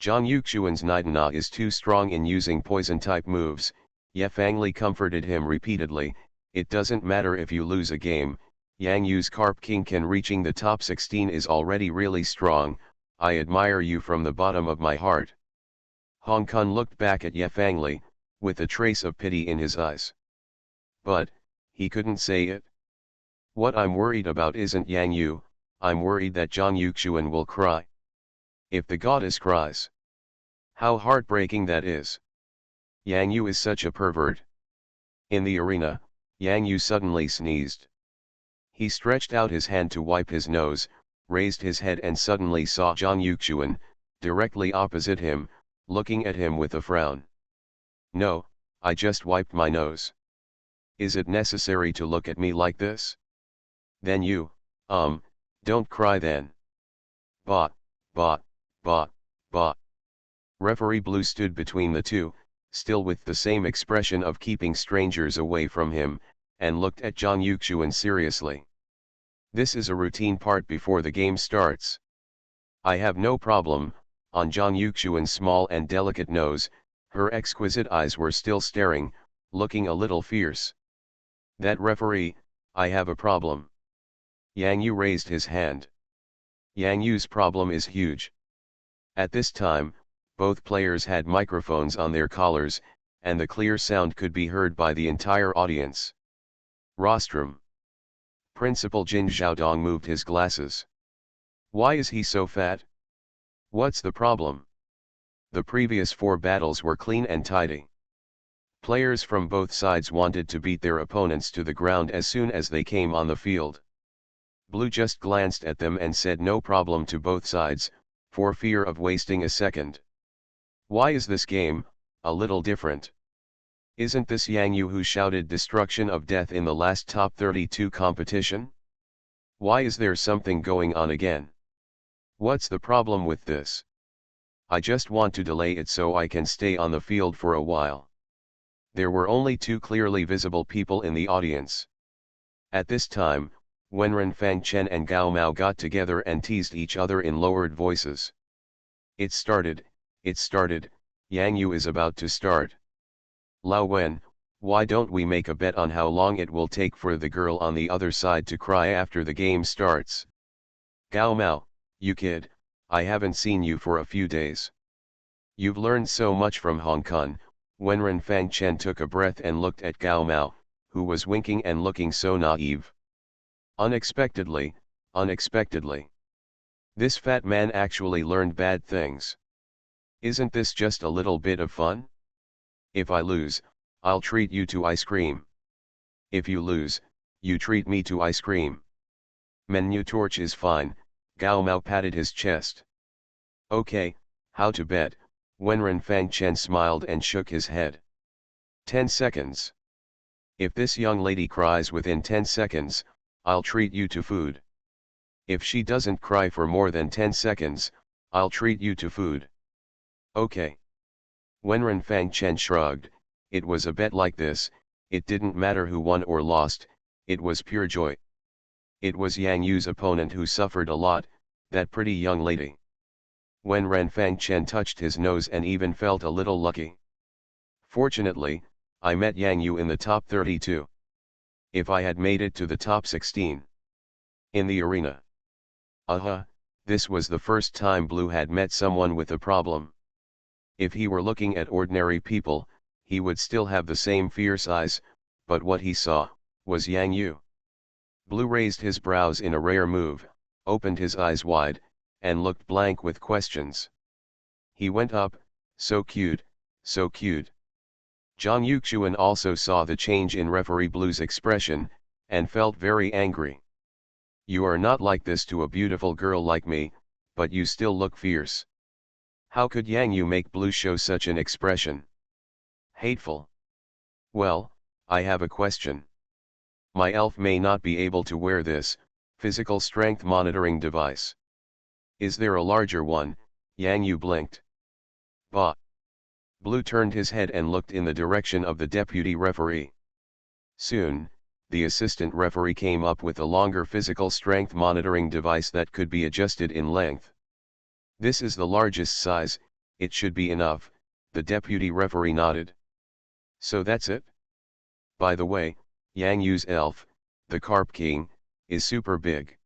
Zhang Yuxuan's Nidana is too strong in using poison-type moves. Ye Fangli comforted him repeatedly, it doesn't matter if you lose a game, Yang Yu's Carp King can reaching the top 16 is already really strong, I admire you from the bottom of my heart. Hong Kong looked back at Ye Fangli, with a trace of pity in his eyes. But, he couldn't say it. What I'm worried about isn't Yang Yu, I'm worried that Zhang Yuxuan will cry. If the goddess cries. How heartbreaking that is. Yang Yu is such a pervert. In the arena, Yang Yu suddenly sneezed. He stretched out his hand to wipe his nose, raised his head and suddenly saw Zhang Yuxuan, directly opposite him, looking at him with a frown. No, I just wiped my nose. Is it necessary to look at me like this? Then you, don't cry then. Bah, bah, bah, bah. Referee Blue stood between the two, still with the same expression of keeping strangers away from him, and looked at Zhang Yuxuan seriously. This is a routine part before the game starts. I have no problem, on Zhang Yuxuan's small and delicate nose, her exquisite eyes were still staring, looking a little fierce. "That referee, I have a problem." Yang Yu raised his hand. Yang Yu's problem is huge. At this time, both players had microphones on their collars, and the clear sound could be heard by the entire audience. Rostrum. Principal Jin Xiaodong moved his glasses. "Why is he so fat? What's the problem?" The previous 4 battles were clean and tidy. Players from both sides wanted to beat their opponents to the ground as soon as they came on the field. Blue just glanced at them and said no problem to both sides, for fear of wasting a second. "Why is this game a little different? Isn't this Yang Yu who shouted destruction of death in the last top 32 competition? Why is there something going on again? What's the problem with this? I just want to delay it so I can stay on the field for a while." There were only 2 clearly visible people in the audience. At this time, Wenren Fangchen and Gao Mao got together and teased each other in lowered voices. It started, Yang Yu is about to start. "Lao Wen, why don't we make a bet on how long it will take for the girl on the other side to cry after the game starts?" "Gao Mao, you kid, I haven't seen you for a few days. You've learned so much from Hong Kong." Wenren Fangchen took a breath and looked at Gao Mao, who was winking and looking so naive. Unexpectedly, this fat man actually learned bad things. Isn't this just a little bit of fun? If I lose, I'll treat you to ice cream. If you lose, you treat me to ice cream. Menu torch is fine, Gao Mao patted his chest. "Okay, how to bet?" Wenren Fangchen smiled and shook his head. 10 seconds. If this young lady cries within 10 seconds, I'll treat you to food. If she doesn't cry for more than 10 seconds, I'll treat you to food. Okay. Wenren Fangchen shrugged. It was a bet like this, it didn't matter who won or lost, it was pure joy. It was Yang Yu's opponent who suffered a lot, that pretty young lady. Wenren Fangchen touched his nose and even felt a little lucky. "Fortunately, I met Yang Yu in the top 32. If I had made it to the top 16 in the arena." This was the first time Blue had met someone with a problem. If he were looking at ordinary people, he would still have the same fierce eyes, but what he saw was Yang Yu. Blue raised his brows in a rare move, opened his eyes wide, and looked blank with questions. He went up, "So cute, so cute." Zhang Yuxuan also saw the change in referee Blue's expression, and felt very angry. "You are not like this to a beautiful girl like me, but you still look fierce. How could Yang Yu make Blue show such an expression? Hateful." "Well, I have a question. My elf may not be able to wear this physical strength monitoring device. Is there a larger one?" Yang Yu blinked. "Bah." Blue turned his head and looked in the direction of the deputy referee. Soon, the assistant referee came up with a longer physical strength monitoring device that could be adjusted in length. "This is the largest size, it should be enough," the deputy referee nodded. "So that's it? By the way, Yang Yu's elf, the Carp King, is super big.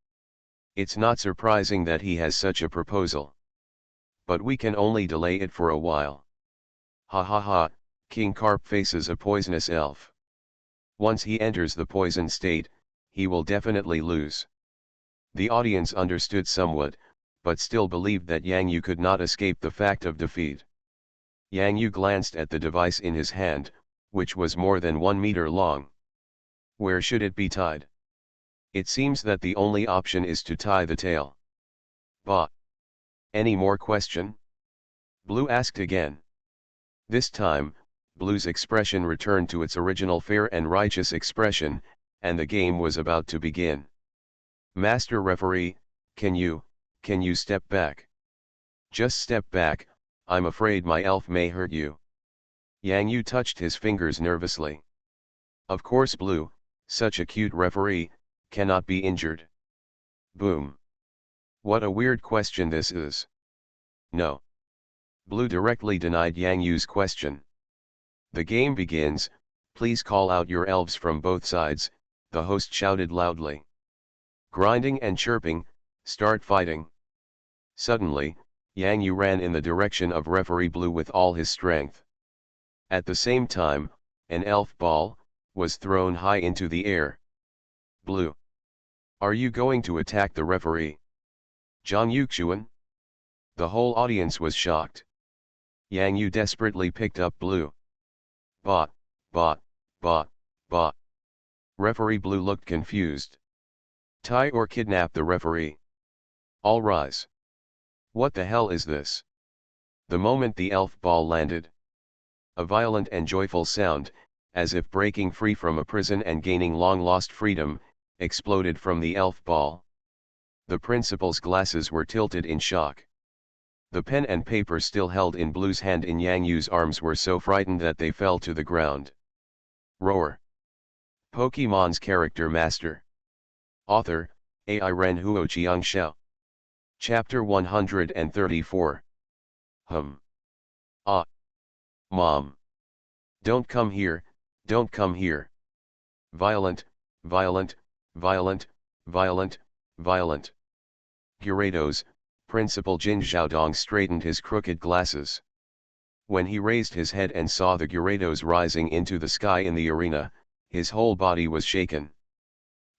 It's not surprising that he has such a proposal. But we can only delay it for a while. Ha ha ha, King Carp faces a poisonous elf. Once he enters the poison state, he will definitely lose." The audience understood somewhat, but still believed that Yang Yu could not escape the fact of defeat. Yang Yu glanced at the device in his hand, which was more than 1 meter long. Where should it be tied? It seems that the only option is to tie the tail. Bah. Any more question? Blue asked again. This time, Blue's expression returned to its original fair and righteous expression, and the game was about to begin. "Master referee, can you step back? Just step back, I'm afraid my elf may hurt you." Yang Yu touched his fingers nervously. Of course Blue, such a cute referee, cannot be injured. Boom. What a weird question this is. No. Blue directly denied Yang Yu's question. The game begins, please call out your elves from both sides, the host shouted loudly. Grinding and chirping, start fighting. Suddenly, Yang Yu ran in the direction of referee Blue with all his strength. At the same time, an elf ball was thrown high into the air. Blue. Are you going to attack the referee? Zhang Yuxuan? The whole audience was shocked. Yang Yu desperately picked up Blue. Bot, bot, bot, bot. Referee Blue looked confused. Tie or kidnap the referee. All rise. What the hell is this? The moment the elf ball landed, a violent and joyful sound, as if breaking free from a prison and gaining long-lost freedom, exploded from the elf ball. The principal's glasses were tilted in shock. The pen and paper still held in Blue's hand in Yang Yu's arms were so frightened that they fell to the ground. Roar. Pokemon's Character Master. Author, AI Ren Huo Xiangxiao. Chapter 134. Ah. Mom. Don't come here, don't come here. Violent, violent, violent, violent, violent. Gyarados, Principal Jin Xiaodong straightened his crooked glasses. When he raised his head and saw the Gyarados rising into the sky in the arena, his whole body was shaken.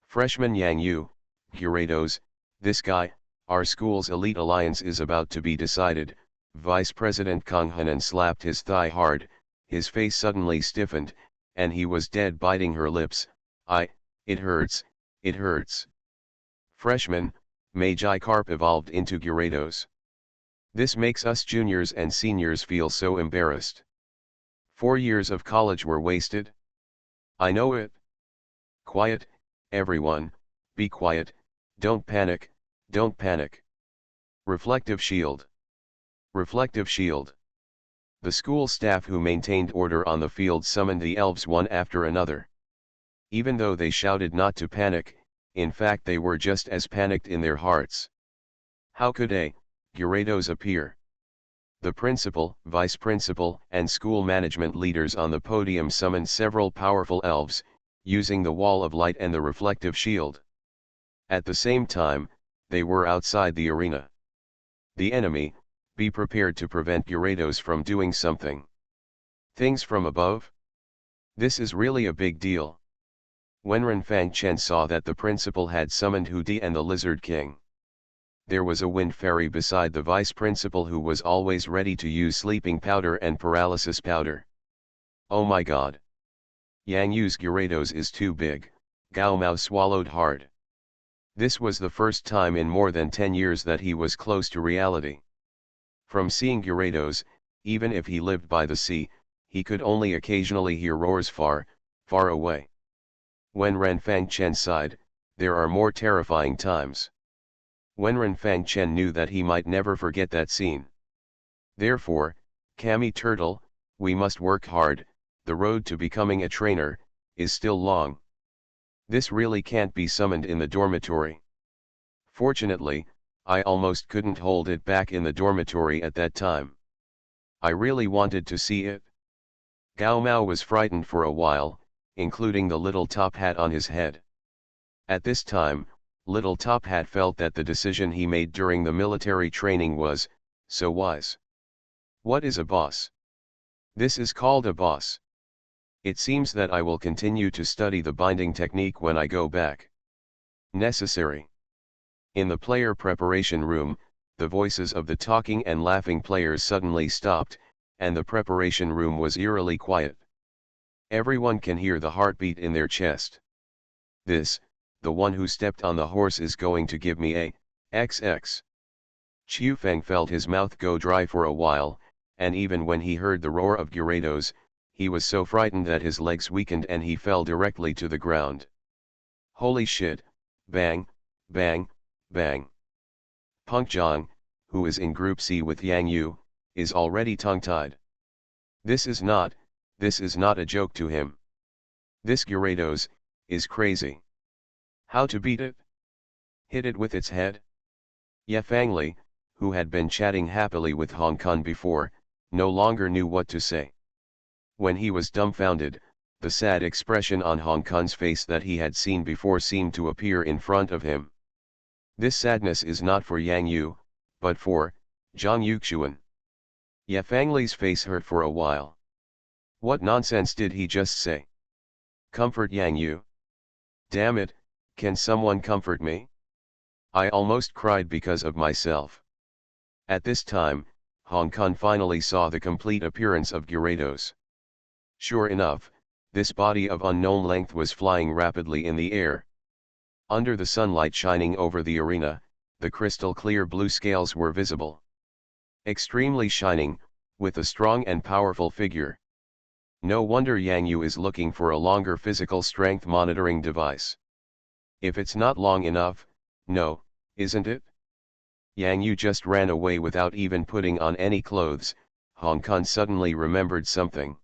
Freshman Yang Yu, Gyarados, this guy, our school's elite alliance is about to be decided. Vice President Kang Hanan slapped his thigh hard, his face suddenly stiffened, and he was dead biting her lips. It hurts, it hurts. Freshman, Magikarp evolved into Gyarados. This makes us juniors and seniors feel so embarrassed. 4 years of college were wasted. I know it. Quiet, everyone, be quiet, don't panic, don't panic. Reflective shield. Reflective shield. The school staff who maintained order on the field summoned the elves one after another. Even though they shouted not to panic, in fact they were just as panicked in their hearts. How could Gyarados appear? The principal, vice principal, and school management leaders on the podium summoned several powerful elves, using the wall of light and the reflective shield. At the same time, they were outside the arena. The enemy, be prepared to prevent Gyarados from doing something. Things from above? This is really a big deal. When Renfang Chen saw that the principal had summoned Hu Di and the Lizard King, there was a wind fairy beside the vice principal who was always ready to use sleeping powder and paralysis powder. Oh my god. Yang Yu's Gyarados is too big, Gao Mao swallowed hard. This was the first time in more than 10 years that he was close to reality. From seeing Gyarados, even if he lived by the sea, he could only occasionally hear roars far, far away. When Renfang Chen sighed, there are more terrifying times. When Renfang Chen knew that he might never forget that scene. Therefore, Kami Turtle, we must work hard, the road to becoming a trainer, is still long. This really can't be summoned in the dormitory. Fortunately, I almost couldn't hold it back in the dormitory at that time. I really wanted to see it. Gao Mao was frightened for a while, including the little top hat on his head. At this time, little top hat felt that the decision he made during the military training was so wise. What is a boss? This is called a boss. It seems that I will continue to study the binding technique when I go back. Necessary. In the player preparation room, the voices of the talking and laughing players suddenly stopped, and the preparation room was eerily quiet. Everyone can hear the heartbeat in their chest. This, the one who stepped on the horse is going to give me a XX. Qiu Feng felt his mouth go dry for a while, and even when he heard the roar of Gyarados, he was so frightened that his legs weakened and he fell directly to the ground. Holy shit, bang, bang, bang. Punk Zhang, who is in Group C with Yang Yu, is already tongue-tied. This is not a joke to him. This Gyarados is crazy. How to beat it? Hit it with its head? Ye Fangli, who had been chatting happily with Hong Kong before, no longer knew what to say. When he was dumbfounded, the sad expression on Hong Kong's face that he had seen before seemed to appear in front of him. This sadness is not for Yang Yu, but for Zhang Yuxuan. Ye Fangli's face hurt for a while. What nonsense did he just say? Comfort Yang Yu? Damn it, can someone comfort me? I almost cried because of myself. At this time, Hong Kong finally saw the complete appearance of Gyarados. Sure enough, this body of unknown length was flying rapidly in the air. Under the sunlight shining over the arena, the crystal clear blue scales were visible. Extremely shining, with a strong and powerful figure. No wonder Yang Yu is looking for a longer physical strength monitoring device. If it's not long enough, no, isn't it? Yang Yu just ran away without even putting on any clothes. Hong Kong suddenly remembered something.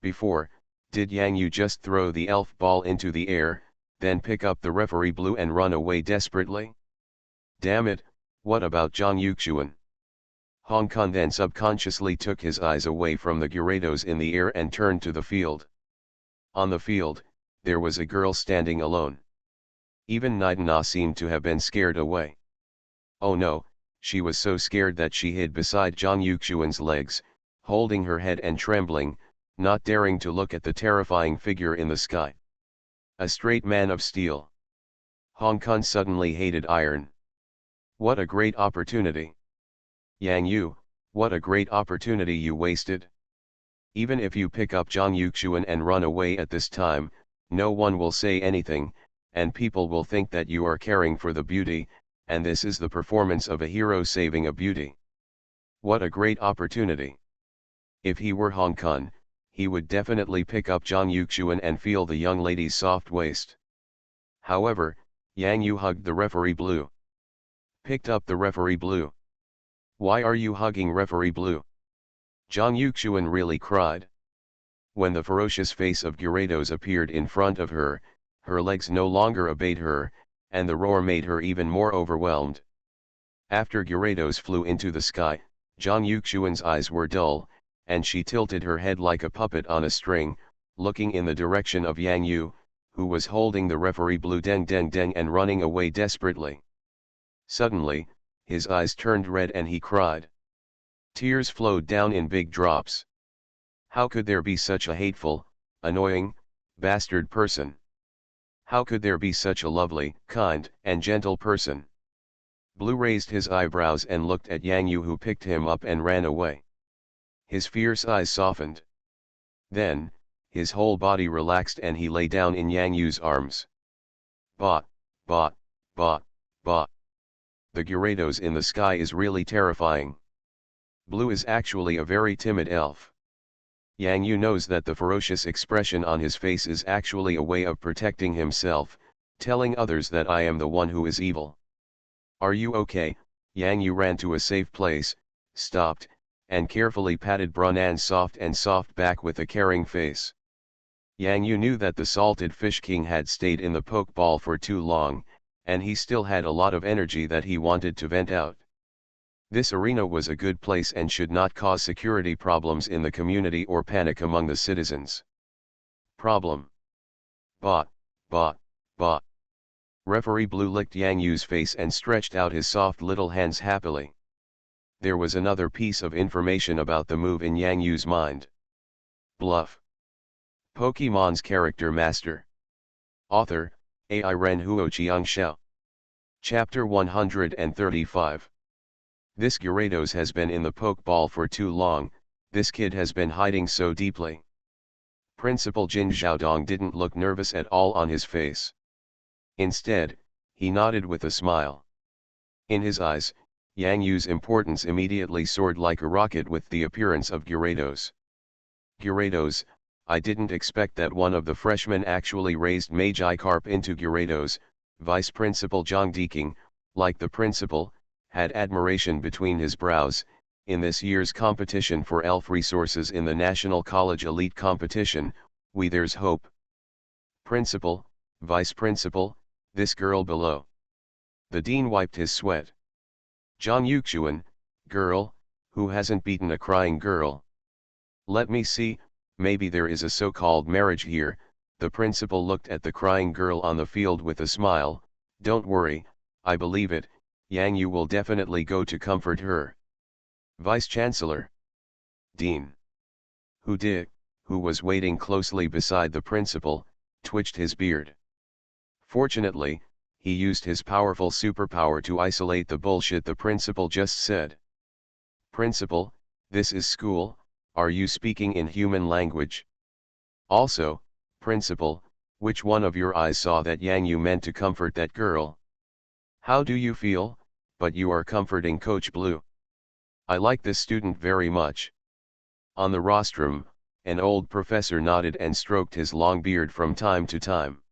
Before, did Yang Yu just throw the elf ball into the air, then pick up the referee blue and run away desperately? Damn it, what about Zhang Yuxuan? Hong Kong then subconsciously took his eyes away from the Gyarados in the air and turned to the field. On the field, there was a girl standing alone. Even Nidana seemed to have been scared away. Oh no, she was so scared that she hid beside Zhang Yuxuan's legs, holding her head and trembling, not daring to look at the terrifying figure in the sky. A straight man of steel. Hong Kong suddenly hated iron. What a great opportunity. Yang Yu, what a great opportunity you wasted. Even if you pick up Zhang Yuxuan and run away at this time, no one will say anything, and people will think that you are caring for the beauty, and this is the performance of a hero saving a beauty. What a great opportunity. If he were Hong Kong, he would definitely pick up Zhang Yuxuan and feel the young lady's soft waist. However, Yang Yu hugged the referee blue. Picked up the referee blue. Why are you hugging referee blue? Zhang Yuxuan really cried. When the ferocious face of Gyarados appeared in front of her, her legs no longer obeyed her, and the roar made her even more overwhelmed. After Gyarados flew into the sky, Zhang Yuxuan's eyes were dull, and she tilted her head like a puppet on a string, looking in the direction of Yang Yu, who was holding the referee blue deng deng deng and running away desperately. Suddenly, his eyes turned red and he cried. Tears flowed down in big drops. How could there be such a hateful, annoying, bastard person? How could there be such a lovely, kind, and gentle person? Blue raised his eyebrows and looked at Yang Yu, who picked him up and ran away. His fierce eyes softened. Then, his whole body relaxed and he lay down in Yang Yu's arms. Bah, bah, bah, bah. The Gyarados in the sky is really terrifying. Blue is actually a very timid elf. Yang Yu knows that the ferocious expression on his face is actually a way of protecting himself, telling others that I am the one who is evil. Are you okay? Yang Yu ran to a safe place, stopped, and carefully patted Brunan's soft back with a caring face. Yang Yu knew that the salted fish king had stayed in the pokeball for too long, and he still had a lot of energy that he wanted to vent out. This arena was a good place and should not cause security problems in the community or panic among the citizens. Problem. Bah, bah, bah. Referee Blue licked Yang Yu's face and stretched out his soft little hands happily. There was another piece of information about the move in Yang Yu's mind. Bluff. Pokemon's Character Master. Author, Ai Ren Huo Chiang Xiao. Chapter 135. This Gyarados has been in the Pokeball for too long, this kid has been hiding so deeply. Principal Jin Xiaodong didn't look nervous at all on his face. Instead, he nodded with a smile. In his eyes, Yang Yu's importance immediately soared like a rocket with the appearance of Gyarados. Gyarados, I didn't expect that one of the freshmen actually raised Magikarp into Gyarados. Vice Principal Zhang Deking, like the principal, had admiration between his brows. In this year's competition for elf resources in the National College Elite Competition, there's hope. Principal, Vice Principal, this girl below. The dean wiped his sweat. Zhang Yuxuan, girl, Who hasn't beaten a crying girl? Let me see, maybe there is a so-called marriage here. The principal looked at the crying girl on the field with a smile. Don't worry, I believe it, Yang Yu will definitely go to comfort her. Vice-Chancellor. Dean. Who was waiting closely beside the principal, twitched his beard. Fortunately, he used his powerful superpower to isolate the bullshit the principal just said. Principal, this is school, are you speaking in human language? Also, principal, which one of your eyes saw that Yang Yu meant to comfort that girl? How do you feel, but you are comforting Coach Blue? I like this student very much. On the rostrum, an old professor nodded and stroked his long beard from time to time.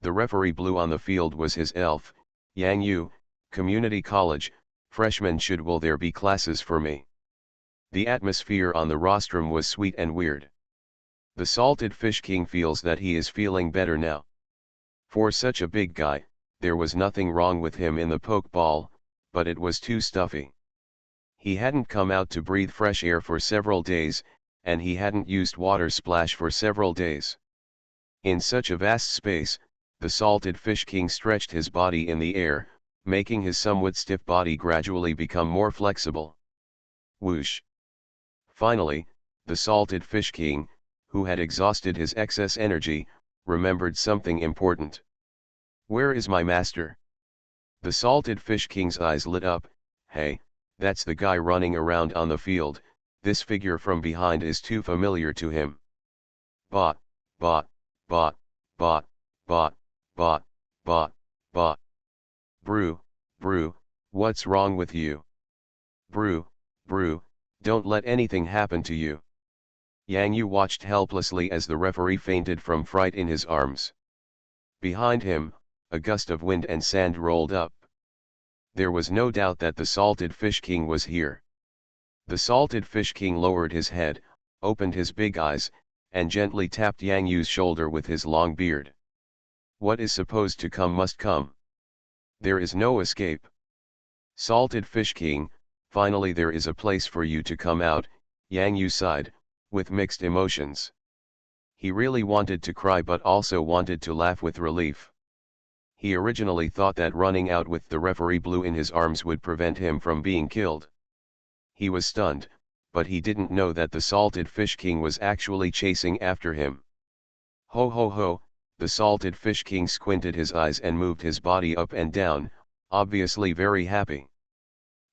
The referee Blue on the field was his elf. Yang Yu, community college, freshmen should will there be classes for me? The atmosphere on the rostrum was sweet and weird. The salted fish king feels that he is feeling better now. For such a big guy, there was nothing wrong with him in the poke ball, but it was too stuffy. He hadn't come out to breathe fresh air for several days, and he hadn't used water splash for several days. In such a vast space, the salted fish king stretched his body in the air, making his somewhat stiff body gradually become more flexible. Whoosh! Finally, the salted fish king, who had exhausted his excess energy, remembered something important. Where is my master? The salted fish king's eyes lit up. Hey, that's the guy running around on the field, this figure from behind is too familiar to him. Bot, bot, bot, bot, bot, bot, bot, bot. Brew, what's wrong with you? Brew, don't let anything happen to you. Yang Yu watched helplessly as the referee fainted from fright in his arms. Behind him, a gust of wind and sand rolled up. There was no doubt that the salted fish king was here. The salted fish king lowered his head, opened his big eyes, and gently tapped Yang Yu's shoulder with his long beard. What is supposed to come must come. There is no escape. Salted fish king, finally there is a place for you to come out, Yang Yu sighed, with mixed emotions. He really wanted to cry but also wanted to laugh with relief. He originally thought that running out with the referee Blue in his arms would prevent him from being killed. He was stunned, but he didn't know that the salted fish king was actually chasing after him. Ho ho ho, the salted fish king squinted his eyes and moved his body up and down, obviously very happy.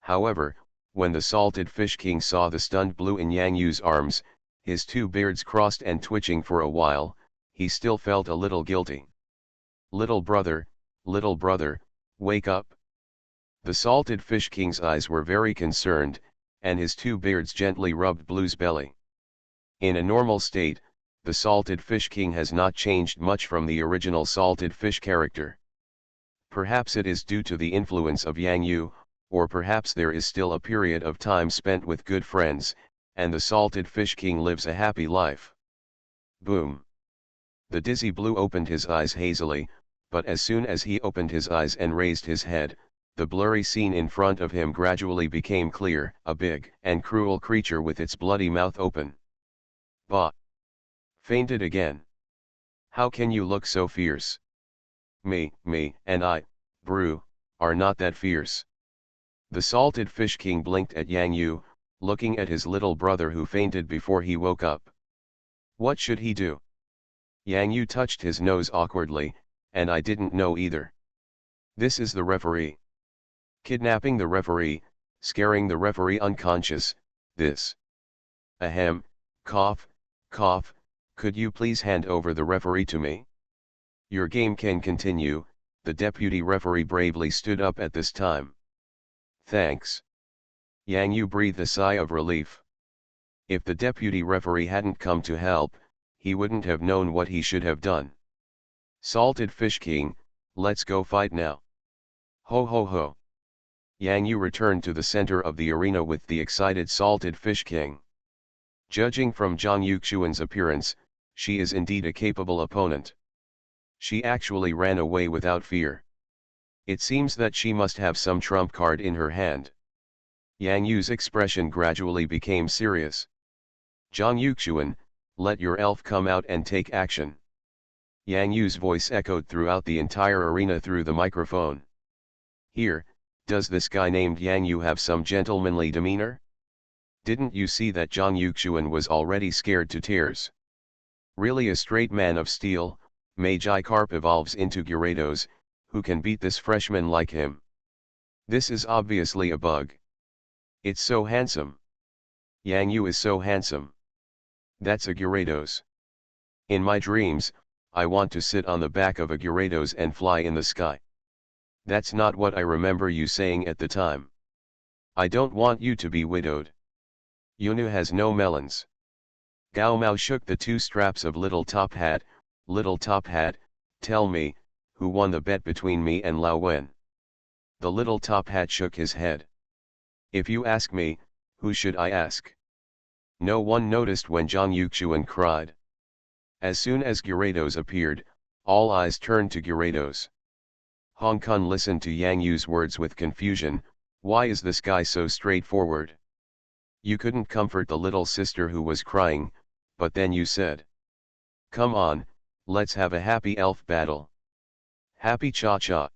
However, when the salted fish king saw the stunned Blue in Yang Yu's arms, his two beards crossed and twitching for a while, he still felt a little guilty. Little brother, wake up. The salted fish king's eyes were very concerned, and his two beards gently rubbed Blue's belly. In a normal state, the salted fish king has not changed much from the original salted fish character. Perhaps it is due to the influence of Yang Yu, or perhaps there is still a period of time spent with good friends, and the salted fish king lives a happy life. Boom! The dizzy Blue opened his eyes hazily, but as soon as he opened his eyes and raised his head, the blurry scene in front of him gradually became clear, a big and cruel creature with its bloody mouth open. Bah! Fainted again. How can you look so fierce? Me, and I, Brew, are not that fierce. The salted fish king blinked at Yang Yu, looking at his little brother who fainted before he woke up. What should he do? Yang Yu touched his nose awkwardly, and I didn't know either. This is the referee. Kidnapping the referee, scaring the referee unconscious, this. Ahem, cough, could you please hand over the referee to me? Your game can continue, the deputy referee bravely stood up at this time. Thanks. Yang Yu breathed a sigh of relief. If the deputy referee hadn't come to help, he wouldn't have known what he should have done. Salted fish king, let's go fight now. Ho ho ho. Yang Yu returned to the center of the arena with the excited salted fish king. Judging from Zhang Yuxuan's appearance, she is indeed a capable opponent. She actually ran away without fear. It seems that she must have some trump card in her hand. Yang Yu's expression gradually became serious. Zhang Yuxuan, let your elf come out and take action. Yang Yu's voice echoed throughout the entire arena through the microphone. Here, does this guy named Yang Yu have some gentlemanly demeanor? Didn't you see that Zhang Yuxuan was already scared to tears? Really a straight man of steel, Magikarp evolves into Gyarados, who can beat this freshman like him? This is obviously a bug. It's so handsome. Yang Yu is so handsome. That's a Gyarados. In my dreams, I want to sit on the back of a Gyarados and fly in the sky. That's not what I remember you saying at the time. I don't want you to be widowed. Yunu has no melons. Gao Mao shook the two straps of Little Top Hat. Little Top Hat, tell me, who won the bet between me and Lao Wen? The Little Top Hat shook his head. If you ask me, who should I ask? No one noticed when Zhang Yuxuan cried. As soon as Gyarados appeared, all eyes turned to Gyarados. Hong Kong listened to Yang Yu's words with confusion. Why is this guy so straightforward? You couldn't comfort the little sister who was crying, but then you said, come on, let's have a happy elf battle. Happy cha-cha.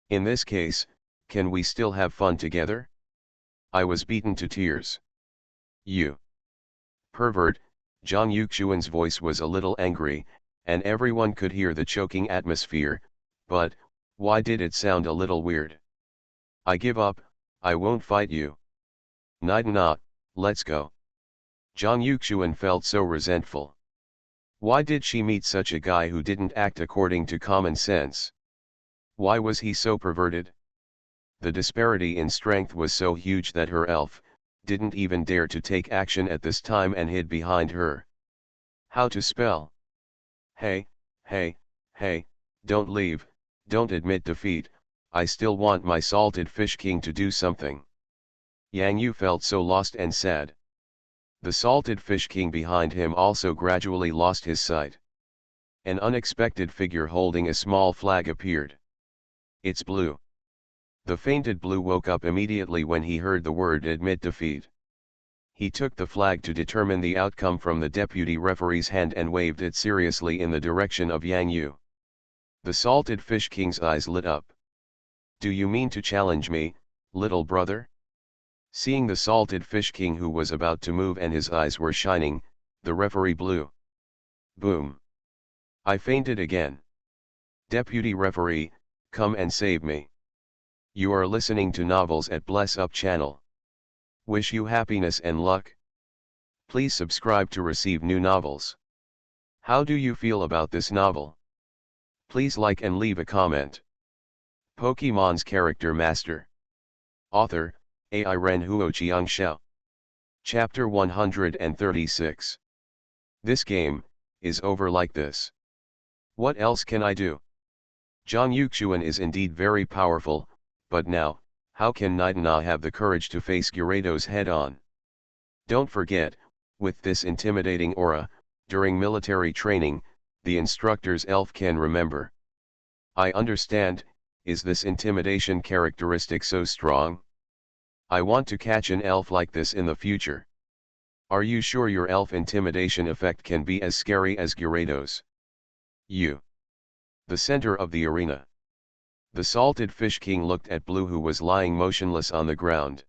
In this case, can we still have fun together? I was beaten to tears. You pervert. Zhang Yuxuan's voice was a little angry, and everyone could hear the choking atmosphere, but, why did it sound a little weird? I give up, I won't fight you. Nidana, let's go. Zhang Yuxuan felt so resentful. Why did she meet such a guy who didn't act according to common sense? Why was he so perverted? The disparity in strength was so huge that her elf didn't even dare to take action at this time and hid behind her. How to spell? Hey, hey, hey, don't leave, don't admit defeat, I still want my salted fish king to do something. Yang Yu felt so lost and sad. The salted fish king behind him also gradually lost his sight. An unexpected figure holding a small flag appeared. It's Blue. The fainted Blue woke up immediately when he heard the word admit defeat. He took the flag to determine the outcome from the deputy referee's hand and waved it seriously in the direction of Yang Yu. The salted fish king's eyes lit up. Do you mean to challenge me, little brother? Seeing the salted fish king who was about to move and his eyes were shining, the referee blew. Boom. I fainted again. Deputy referee, come and save me. You are listening to Novels at Bless Up channel. Wish you happiness and luck. Please subscribe to receive new novels. How do you feel about this novel? Please like and leave a comment. Pokemon's Character Master. Author, Ai Ren Huo Chiang Xiao. Chapter 136. This game is over like this. What else can I do? Zhang Yuxuan is indeed very powerful, but now, how can Nidana have the courage to face Gyarados head-on? Don't forget, with this intimidating aura, during military training, the instructor's elf can remember. I understand, is this intimidation characteristic so strong? I want to catch an elf like this in the future. Are you sure your elf intimidation effect can be as scary as Gyarados? You. The center of the arena. The salted fish king looked at Blue who was lying motionless on the ground.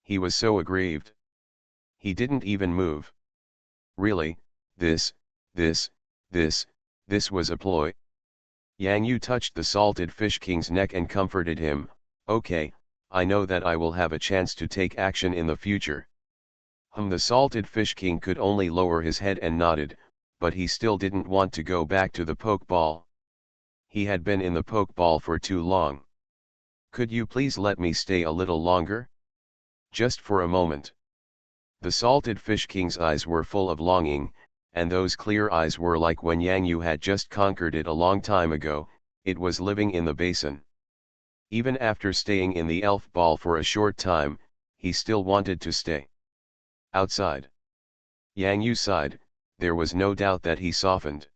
He was so aggrieved. He didn't even move. Really, this was a ploy? Yang Yu touched the salted fish king's neck and comforted him. Okay, I know that I will have a chance to take action in the future. The salted fish king could only lower his head and nodded, but he still didn't want to go back to the Pokeball. He had been in the Pokeball for too long. Could you please let me stay a little longer? Just for a moment. The salted fish king's eyes were full of longing, and those clear eyes were like when Yang Yu had just conquered it a long time ago. It was living in the basin. Even after staying in the elf ball for a short time, he still wanted to stay. Outside. Yang Yu sighed, there was no doubt that he softened.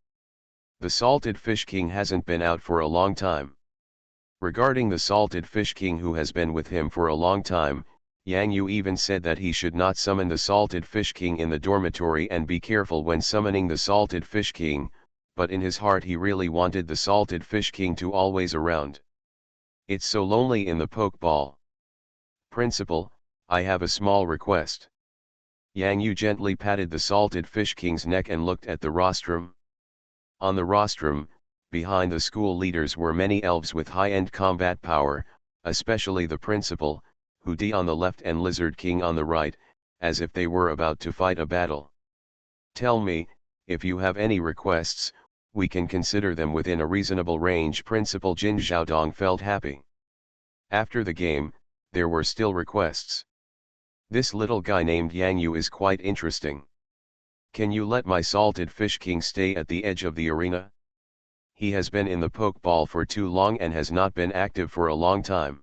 The salted fish king hasn't been out for a long time. Regarding the salted fish king who has been with him for a long time, Yang Yu even said that he should not summon the Salted Fish King in the dormitory and be careful when summoning the Salted Fish King, but in his heart he really wanted the Salted Fish King to always around. It's so lonely in the pokeball. Principal, I have a small request. Yang Yu gently patted the Salted Fish King's neck and looked at the rostrum. On the rostrum, behind the school leaders were many elves with high-end combat power, especially the principal, Hoodie on the left and Lizard King on the right, as if they were about to fight a battle. Tell me, if you have any requests, we can consider them within a reasonable range. Principal Jin Xiaodong felt happy. After the game, there were still requests. This little guy named Yang Yu is quite interesting. Can you let my Salted Fish King stay at the edge of the arena? He has been in the Pokeball for too long and has not been active for a long time.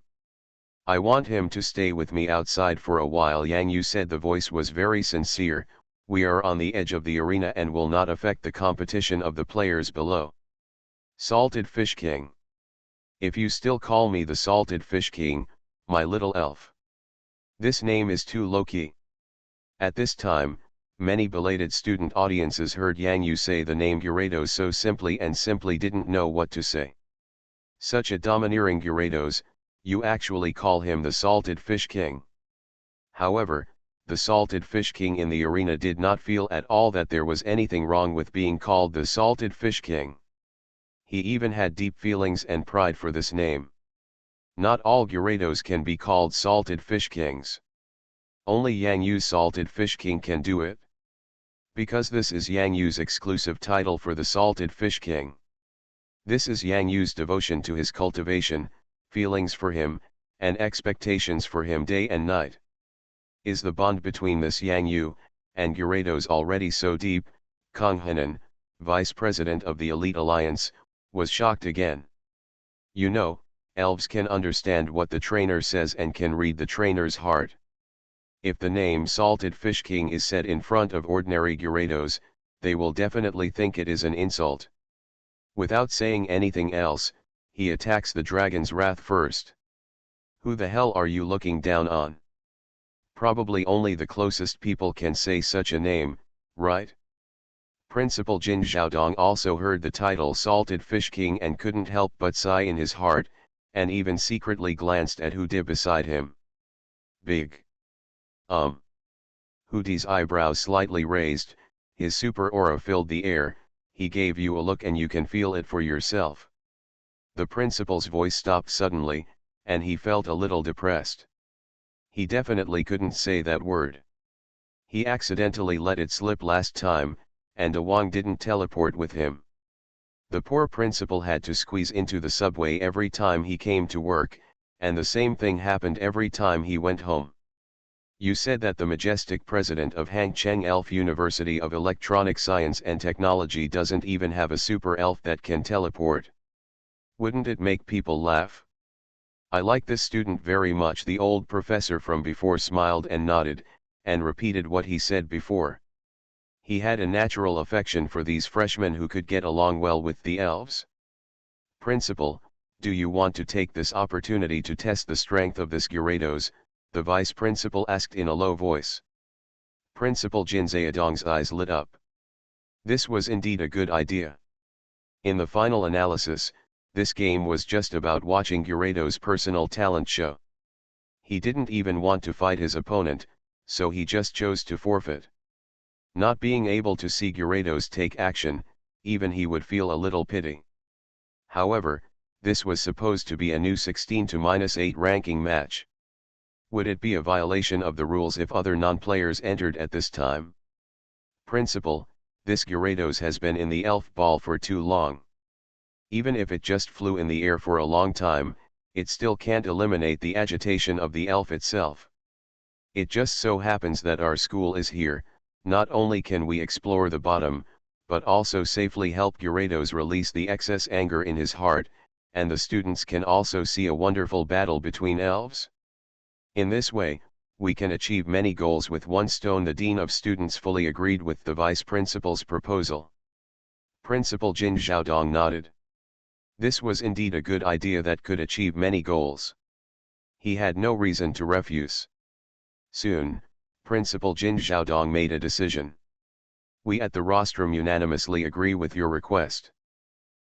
I want him to stay with me outside for a while. Yang Yu said. The voice was very sincere. We are on the edge of the arena and will not affect the competition of the players below. Salted Fish King. If you still call me the Salted Fish King, my little elf. This name is too low-key. At this time, many belated student audiences heard Yang Yu say the name Gyarados so simply and simply didn't know what to say. Such a domineering Gyarados, you actually call him the Salted Fish King. However, the Salted Fish King in the arena did not feel at all that there was anything wrong with being called the Salted Fish King. He even had deep feelings and pride for this name. Not all Gyarados can be called Salted Fish Kings. Only Yang Yu's Salted Fish King can do it. Because this is Yang Yu's exclusive title for the Salted Fish King. This is Yang Yu's devotion to his cultivation, feelings for him, and expectations for him day and night. Is the bond between this Yang Yu and Gyarados already so deep? Kang Henan, vice president of the Elite Alliance, was shocked again. You know, elves can understand what the trainer says and can read the trainer's heart. If the name Salted Fish King is said in front of ordinary Gyarados, they will definitely think it is an insult. Without saying anything else, he attacks the dragon's wrath first. Who the hell are you looking down on? Probably only the closest people can say such a name, right? Principal Jin Xiaodong also heard the title Salted Fish King and couldn't help but sigh in his heart, and even secretly glanced at Hoodie beside him. Big. Hoodie's eyebrows slightly raised, his super aura filled the air. He gave you a look and you can feel it for yourself. The principal's voice stopped suddenly, and he felt a little depressed. He definitely couldn't say that word. He accidentally let it slip last time, and Awang didn't teleport with him. The poor principal had to squeeze into the subway every time he came to work, and the same thing happened every time he went home. You said that the majestic president of Hangcheng Elf University of Electronic Science and Technology doesn't even have a super elf that can teleport. Wouldn't it make people laugh? I like this student very much. The old professor from before smiled and nodded, and repeated what he said before. He had a natural affection for these freshmen who could get along well with the elves. Principal, do you want to take this opportunity to test the strength of this Gyarados? The vice principal asked in a low voice. Principal Jin Xiaodong's eyes lit up. This was indeed a good idea. In the final analysis, this game was just about watching Gyarados' personal talent show. He didn't even want to fight his opponent, so he just chose to forfeit. Not being able to see Gyarados take action, even he would feel a little pity. However, this was supposed to be a new 16-8 ranking match. Would it be a violation of the rules if other non-players entered at this time? Principal, this Gyarados has been in the elf ball for too long. Even if it just flew in the air for a long time, it still can't eliminate the agitation of the elf itself. It just so happens that our school is here. Not only can we explore the bottom, but also safely help Gyarados release the excess anger in his heart, and the students can also see a wonderful battle between elves. In this way, we can achieve many goals with one stone. The dean of students fully agreed with the vice principal's proposal. Principal Jin Xiaodong nodded. This was indeed a good idea that could achieve many goals. He had no reason to refuse. Soon, Principal Jin Xiaodong made a decision. We at the rostrum unanimously agree with your request.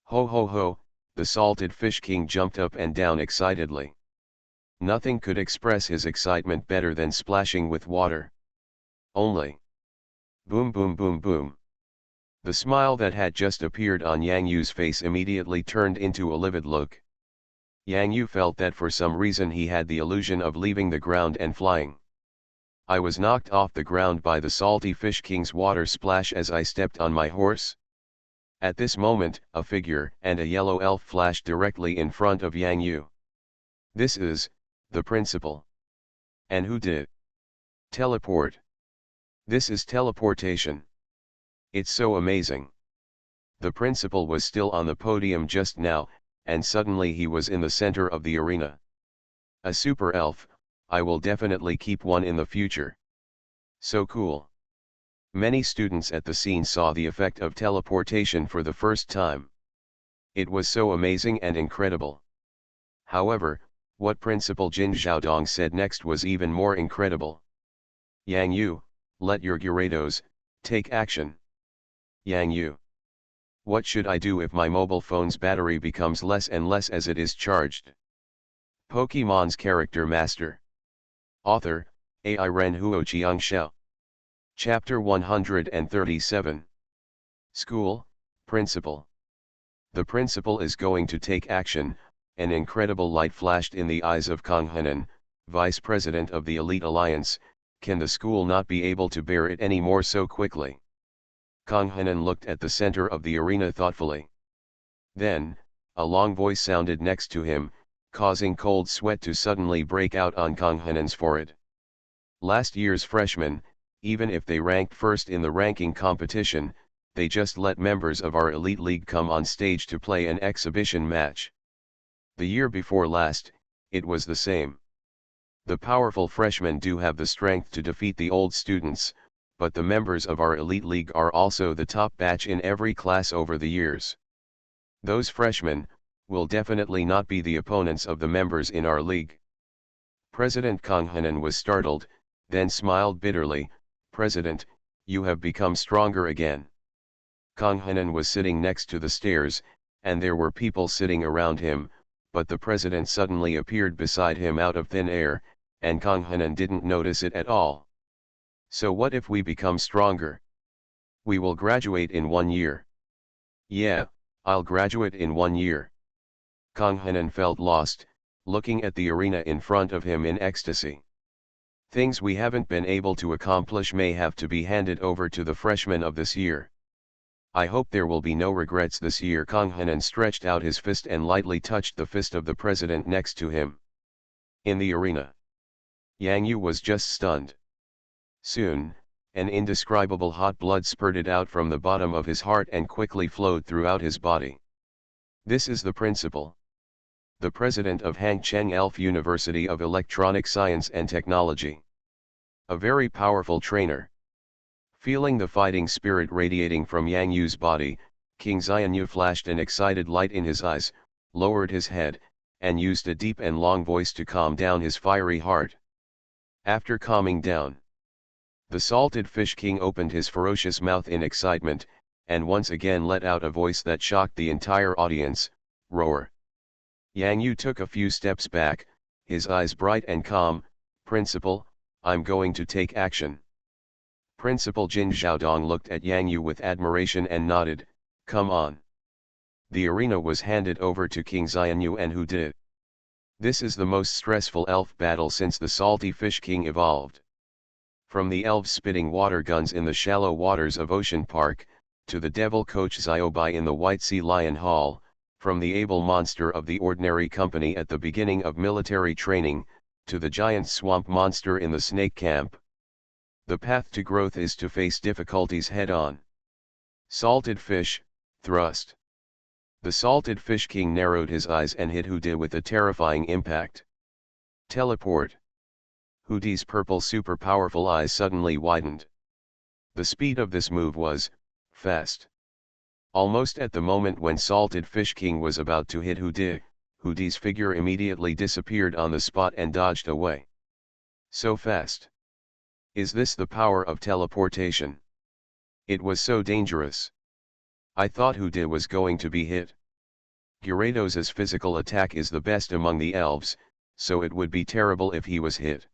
Ho ho ho, the salted fish king jumped up and down excitedly. Nothing could express his excitement better than splashing with water. Only. Boom boom boom boom. The smile that had just appeared on Yang Yu's face immediately turned into a livid look. Yang Yu felt that for some reason he had the illusion of leaving the ground and flying. I was knocked off the ground by the salty fish king's water splash as I stepped on my horse. At this moment, a figure and a yellow elf flashed directly in front of Yang Yu. This is the principal. And who did? Teleport. This is teleportation. It's so amazing. The principal was still on the podium just now, and suddenly he was in the center of the arena. A super elf, I will definitely keep one in the future. So cool. Many students at the scene saw the effect of teleportation for the first time. It was so amazing and incredible. However, what Principal Jin Xiaodong said next was even more incredible. Yang Yu, let your Gyarados take action. Yang Yu. What should I do if my mobile phone's battery becomes less and less as it is charged? Pokémon's Character Master. Author, AI Ren Huo Shao. Chapter 137. School, Principal. The principal is going to take action. An incredible light flashed in the eyes of Kang Henan, Vice President of the Elite Alliance. Can the school not be able to bear it anymore so quickly? Kang Henan looked at the center of the arena thoughtfully. Then, a long voice sounded next to him, causing cold sweat to suddenly break out on Kang Henan's forehead. Last year's freshmen, even if they ranked first in the ranking competition, they just let members of our elite league come on stage to play an exhibition match. The year before last, it was the same. The powerful freshmen do have the strength to defeat the old students, but the members of our elite league are also the top batch in every class over the years. Those freshmen will definitely not be the opponents of the members in our league. President Kang Henan was startled, then smiled bitterly. President, you have become stronger again. Kang Henan was sitting next to the stairs, and there were people sitting around him, but the president suddenly appeared beside him out of thin air, and Kang Henan didn't notice it at all. So what if we become stronger? We will graduate in 1 year. Yeah, I'll graduate in 1 year. Kang Henan felt lost, looking at the arena in front of him in ecstasy. Things we haven't been able to accomplish may have to be handed over to the freshmen of this year. I hope there will be no regrets this year. Kang Henan stretched out his fist and lightly touched the fist of the president next to him. In the arena, Yang Yu was just stunned. Soon, an indescribable hot blood spurted out from the bottom of his heart and quickly flowed throughout his body. This is the principal. The president of Hangcheng Elf University of Electronic Science and Technology. A very powerful trainer. Feeling the fighting spirit radiating from Yang Yu's body, King Xianyu flashed an excited light in his eyes, lowered his head, and used a deep and long voice to calm down his fiery heart. After calming down, the salted fish king opened his ferocious mouth in excitement, and once again let out a voice that shocked the entire audience, roar. Yang Yu took a few steps back, his eyes bright and calm. Principal, I'm going to take action. Principal Jin Xiaodong looked at Yang Yu with admiration and nodded, come on. The arena was handed over to King Xianyu, and who did? This is the most stressful elf battle since the Salty Fish King evolved. From the elves spitting water guns in the shallow waters of Ocean Park, to the devil coach Xiaobai in the White Sea Lion Hall, from the able monster of the Ordinary Company at the beginning of military training, to the giant swamp monster in the snake camp. The path to growth is to face difficulties head-on. Salted fish, thrust. The Salted Fish King narrowed his eyes and hit Hude with a terrifying impact. Teleport. Hude's purple super powerful eyes suddenly widened. The speed of this move was fast. Almost at the moment when Salted Fish King was about to hit Hude's figure immediately disappeared on the spot and dodged away. So fast. Is this the power of teleportation? It was so dangerous. I thought Huda was going to be hit. Gyarados' physical attack is the best among the elves, so it would be terrible if he was hit.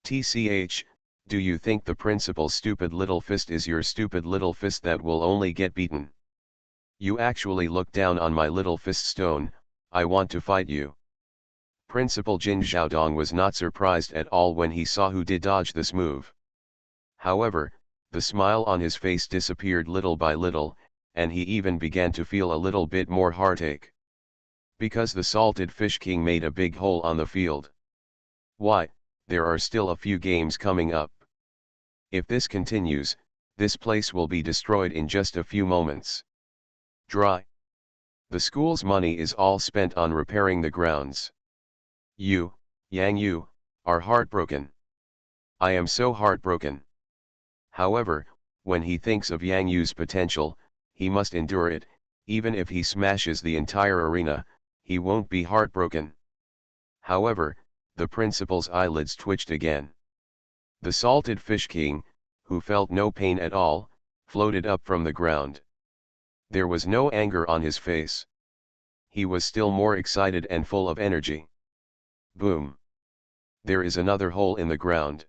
TCH, do you think the principal's stupid little fist is your stupid little fist that will only get beaten? You actually look down on my little fist stone, I want to fight you. Principal Jin Zhaodong was not surprised at all when he saw who did dodge this move. However, the smile on his face disappeared little by little, and he even began to feel a little bit more heartache. Because the Salted Fish King made a big hole on the field. Why, there are still a few games coming up. If this continues, this place will be destroyed in just a few moments. Dry. The school's money is all spent on repairing the grounds. You, Yang Yu, are heartbroken. I am so heartbroken. However, when he thinks of Yang Yu's potential, he must endure it. Even if he smashes the entire arena, he won't be heartbroken. However, the principal's eyelids twitched again. The Salted Fish King, who felt no pain at all, floated up from the ground. There was no anger on his face. He was still more excited and full of energy. Boom! There is another hole in the ground.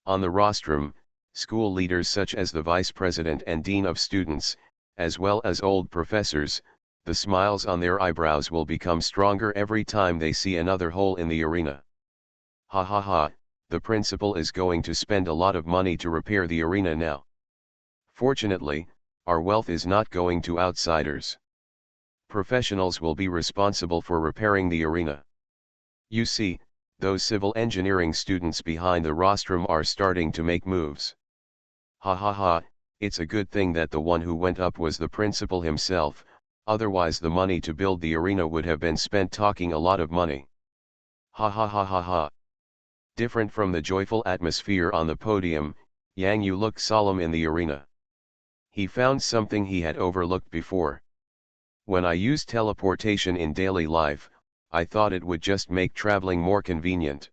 On the rostrum, school leaders such as the vice president and dean of students, as well as old professors, the smiles on their eyebrows will become stronger every time they see another hole in the arena. Ha ha ha, the principal is going to spend a lot of money to repair the arena now. Fortunately, our wealth is not going to outsiders. Professionals will be responsible for repairing the arena. You see, those civil engineering students behind the rostrum are starting to make moves. Ha ha ha, it's a good thing that the one who went up was the principal himself, otherwise the money to build the arena would have been spent talking a lot of money. Ha ha ha ha ha. Different from the joyful atmosphere on the podium, Yang Yu looked solemn in the arena. He found something he had overlooked before. When I used teleportation in daily life, I thought it would just make traveling more convenient.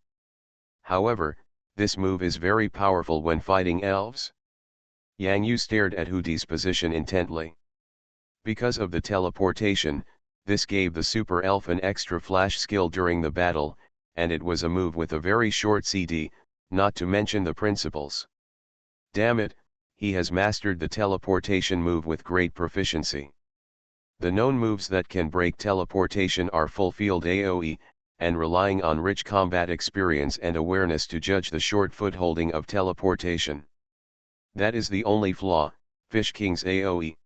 However, this move is very powerful when fighting elves. Yang Yu stared at Hudi's position intently. Because of the teleportation, this gave the super elf an extra flash skill during the battle, and it was a move with a very short CD, not to mention the principals. Damn it, he has mastered the teleportation move with great proficiency. The known moves that can break teleportation are full field AoE, and relying on rich combat experience and awareness to judge the short footholding of teleportation. That is the only flaw, Fish King's AoE.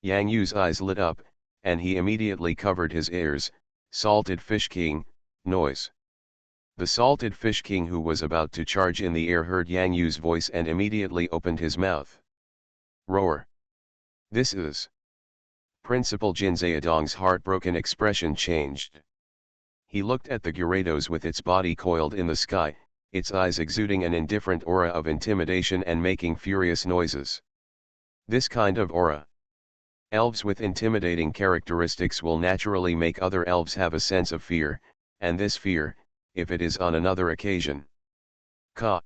Yang Yu's eyes lit up, and he immediately covered his ears. Salted Fish King, noise. The Salted Fish King, who was about to charge in the air, heard Yang Yu's voice and immediately opened his mouth. Roar. This is... Principal Jin Zhaodong's heartbroken expression changed. He looked at the Gyarados with its body coiled in the sky, its eyes exuding an indifferent aura of intimidation and making furious noises. This kind of aura. Elves with intimidating characteristics will naturally make other elves have a sense of fear, and this fear, if it is on another occasion. Ka.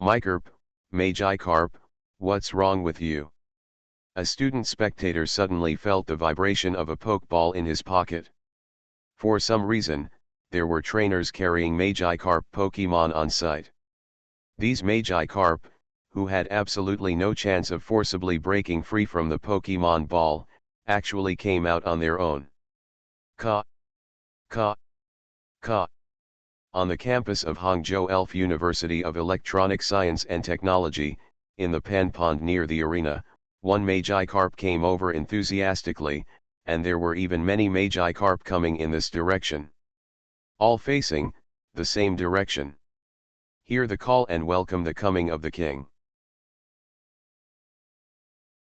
Mycarp, Magikarp, what's wrong with you? A student spectator suddenly felt the vibration of a pokeball in his pocket. For some reason, there were trainers carrying Magikarp Pokemon on site. These Magikarp, who had absolutely no chance of forcibly breaking free from the Pokemon ball, actually came out on their own. Ka. Ka. Ka. On the campus of Hangzhou Elf University of Electronic Science and Technology, in the pen pond near the arena, one Magikarp came over enthusiastically, and there were even many Magikarp coming in this direction. All facing the same direction. Hear the call and welcome the coming of the king.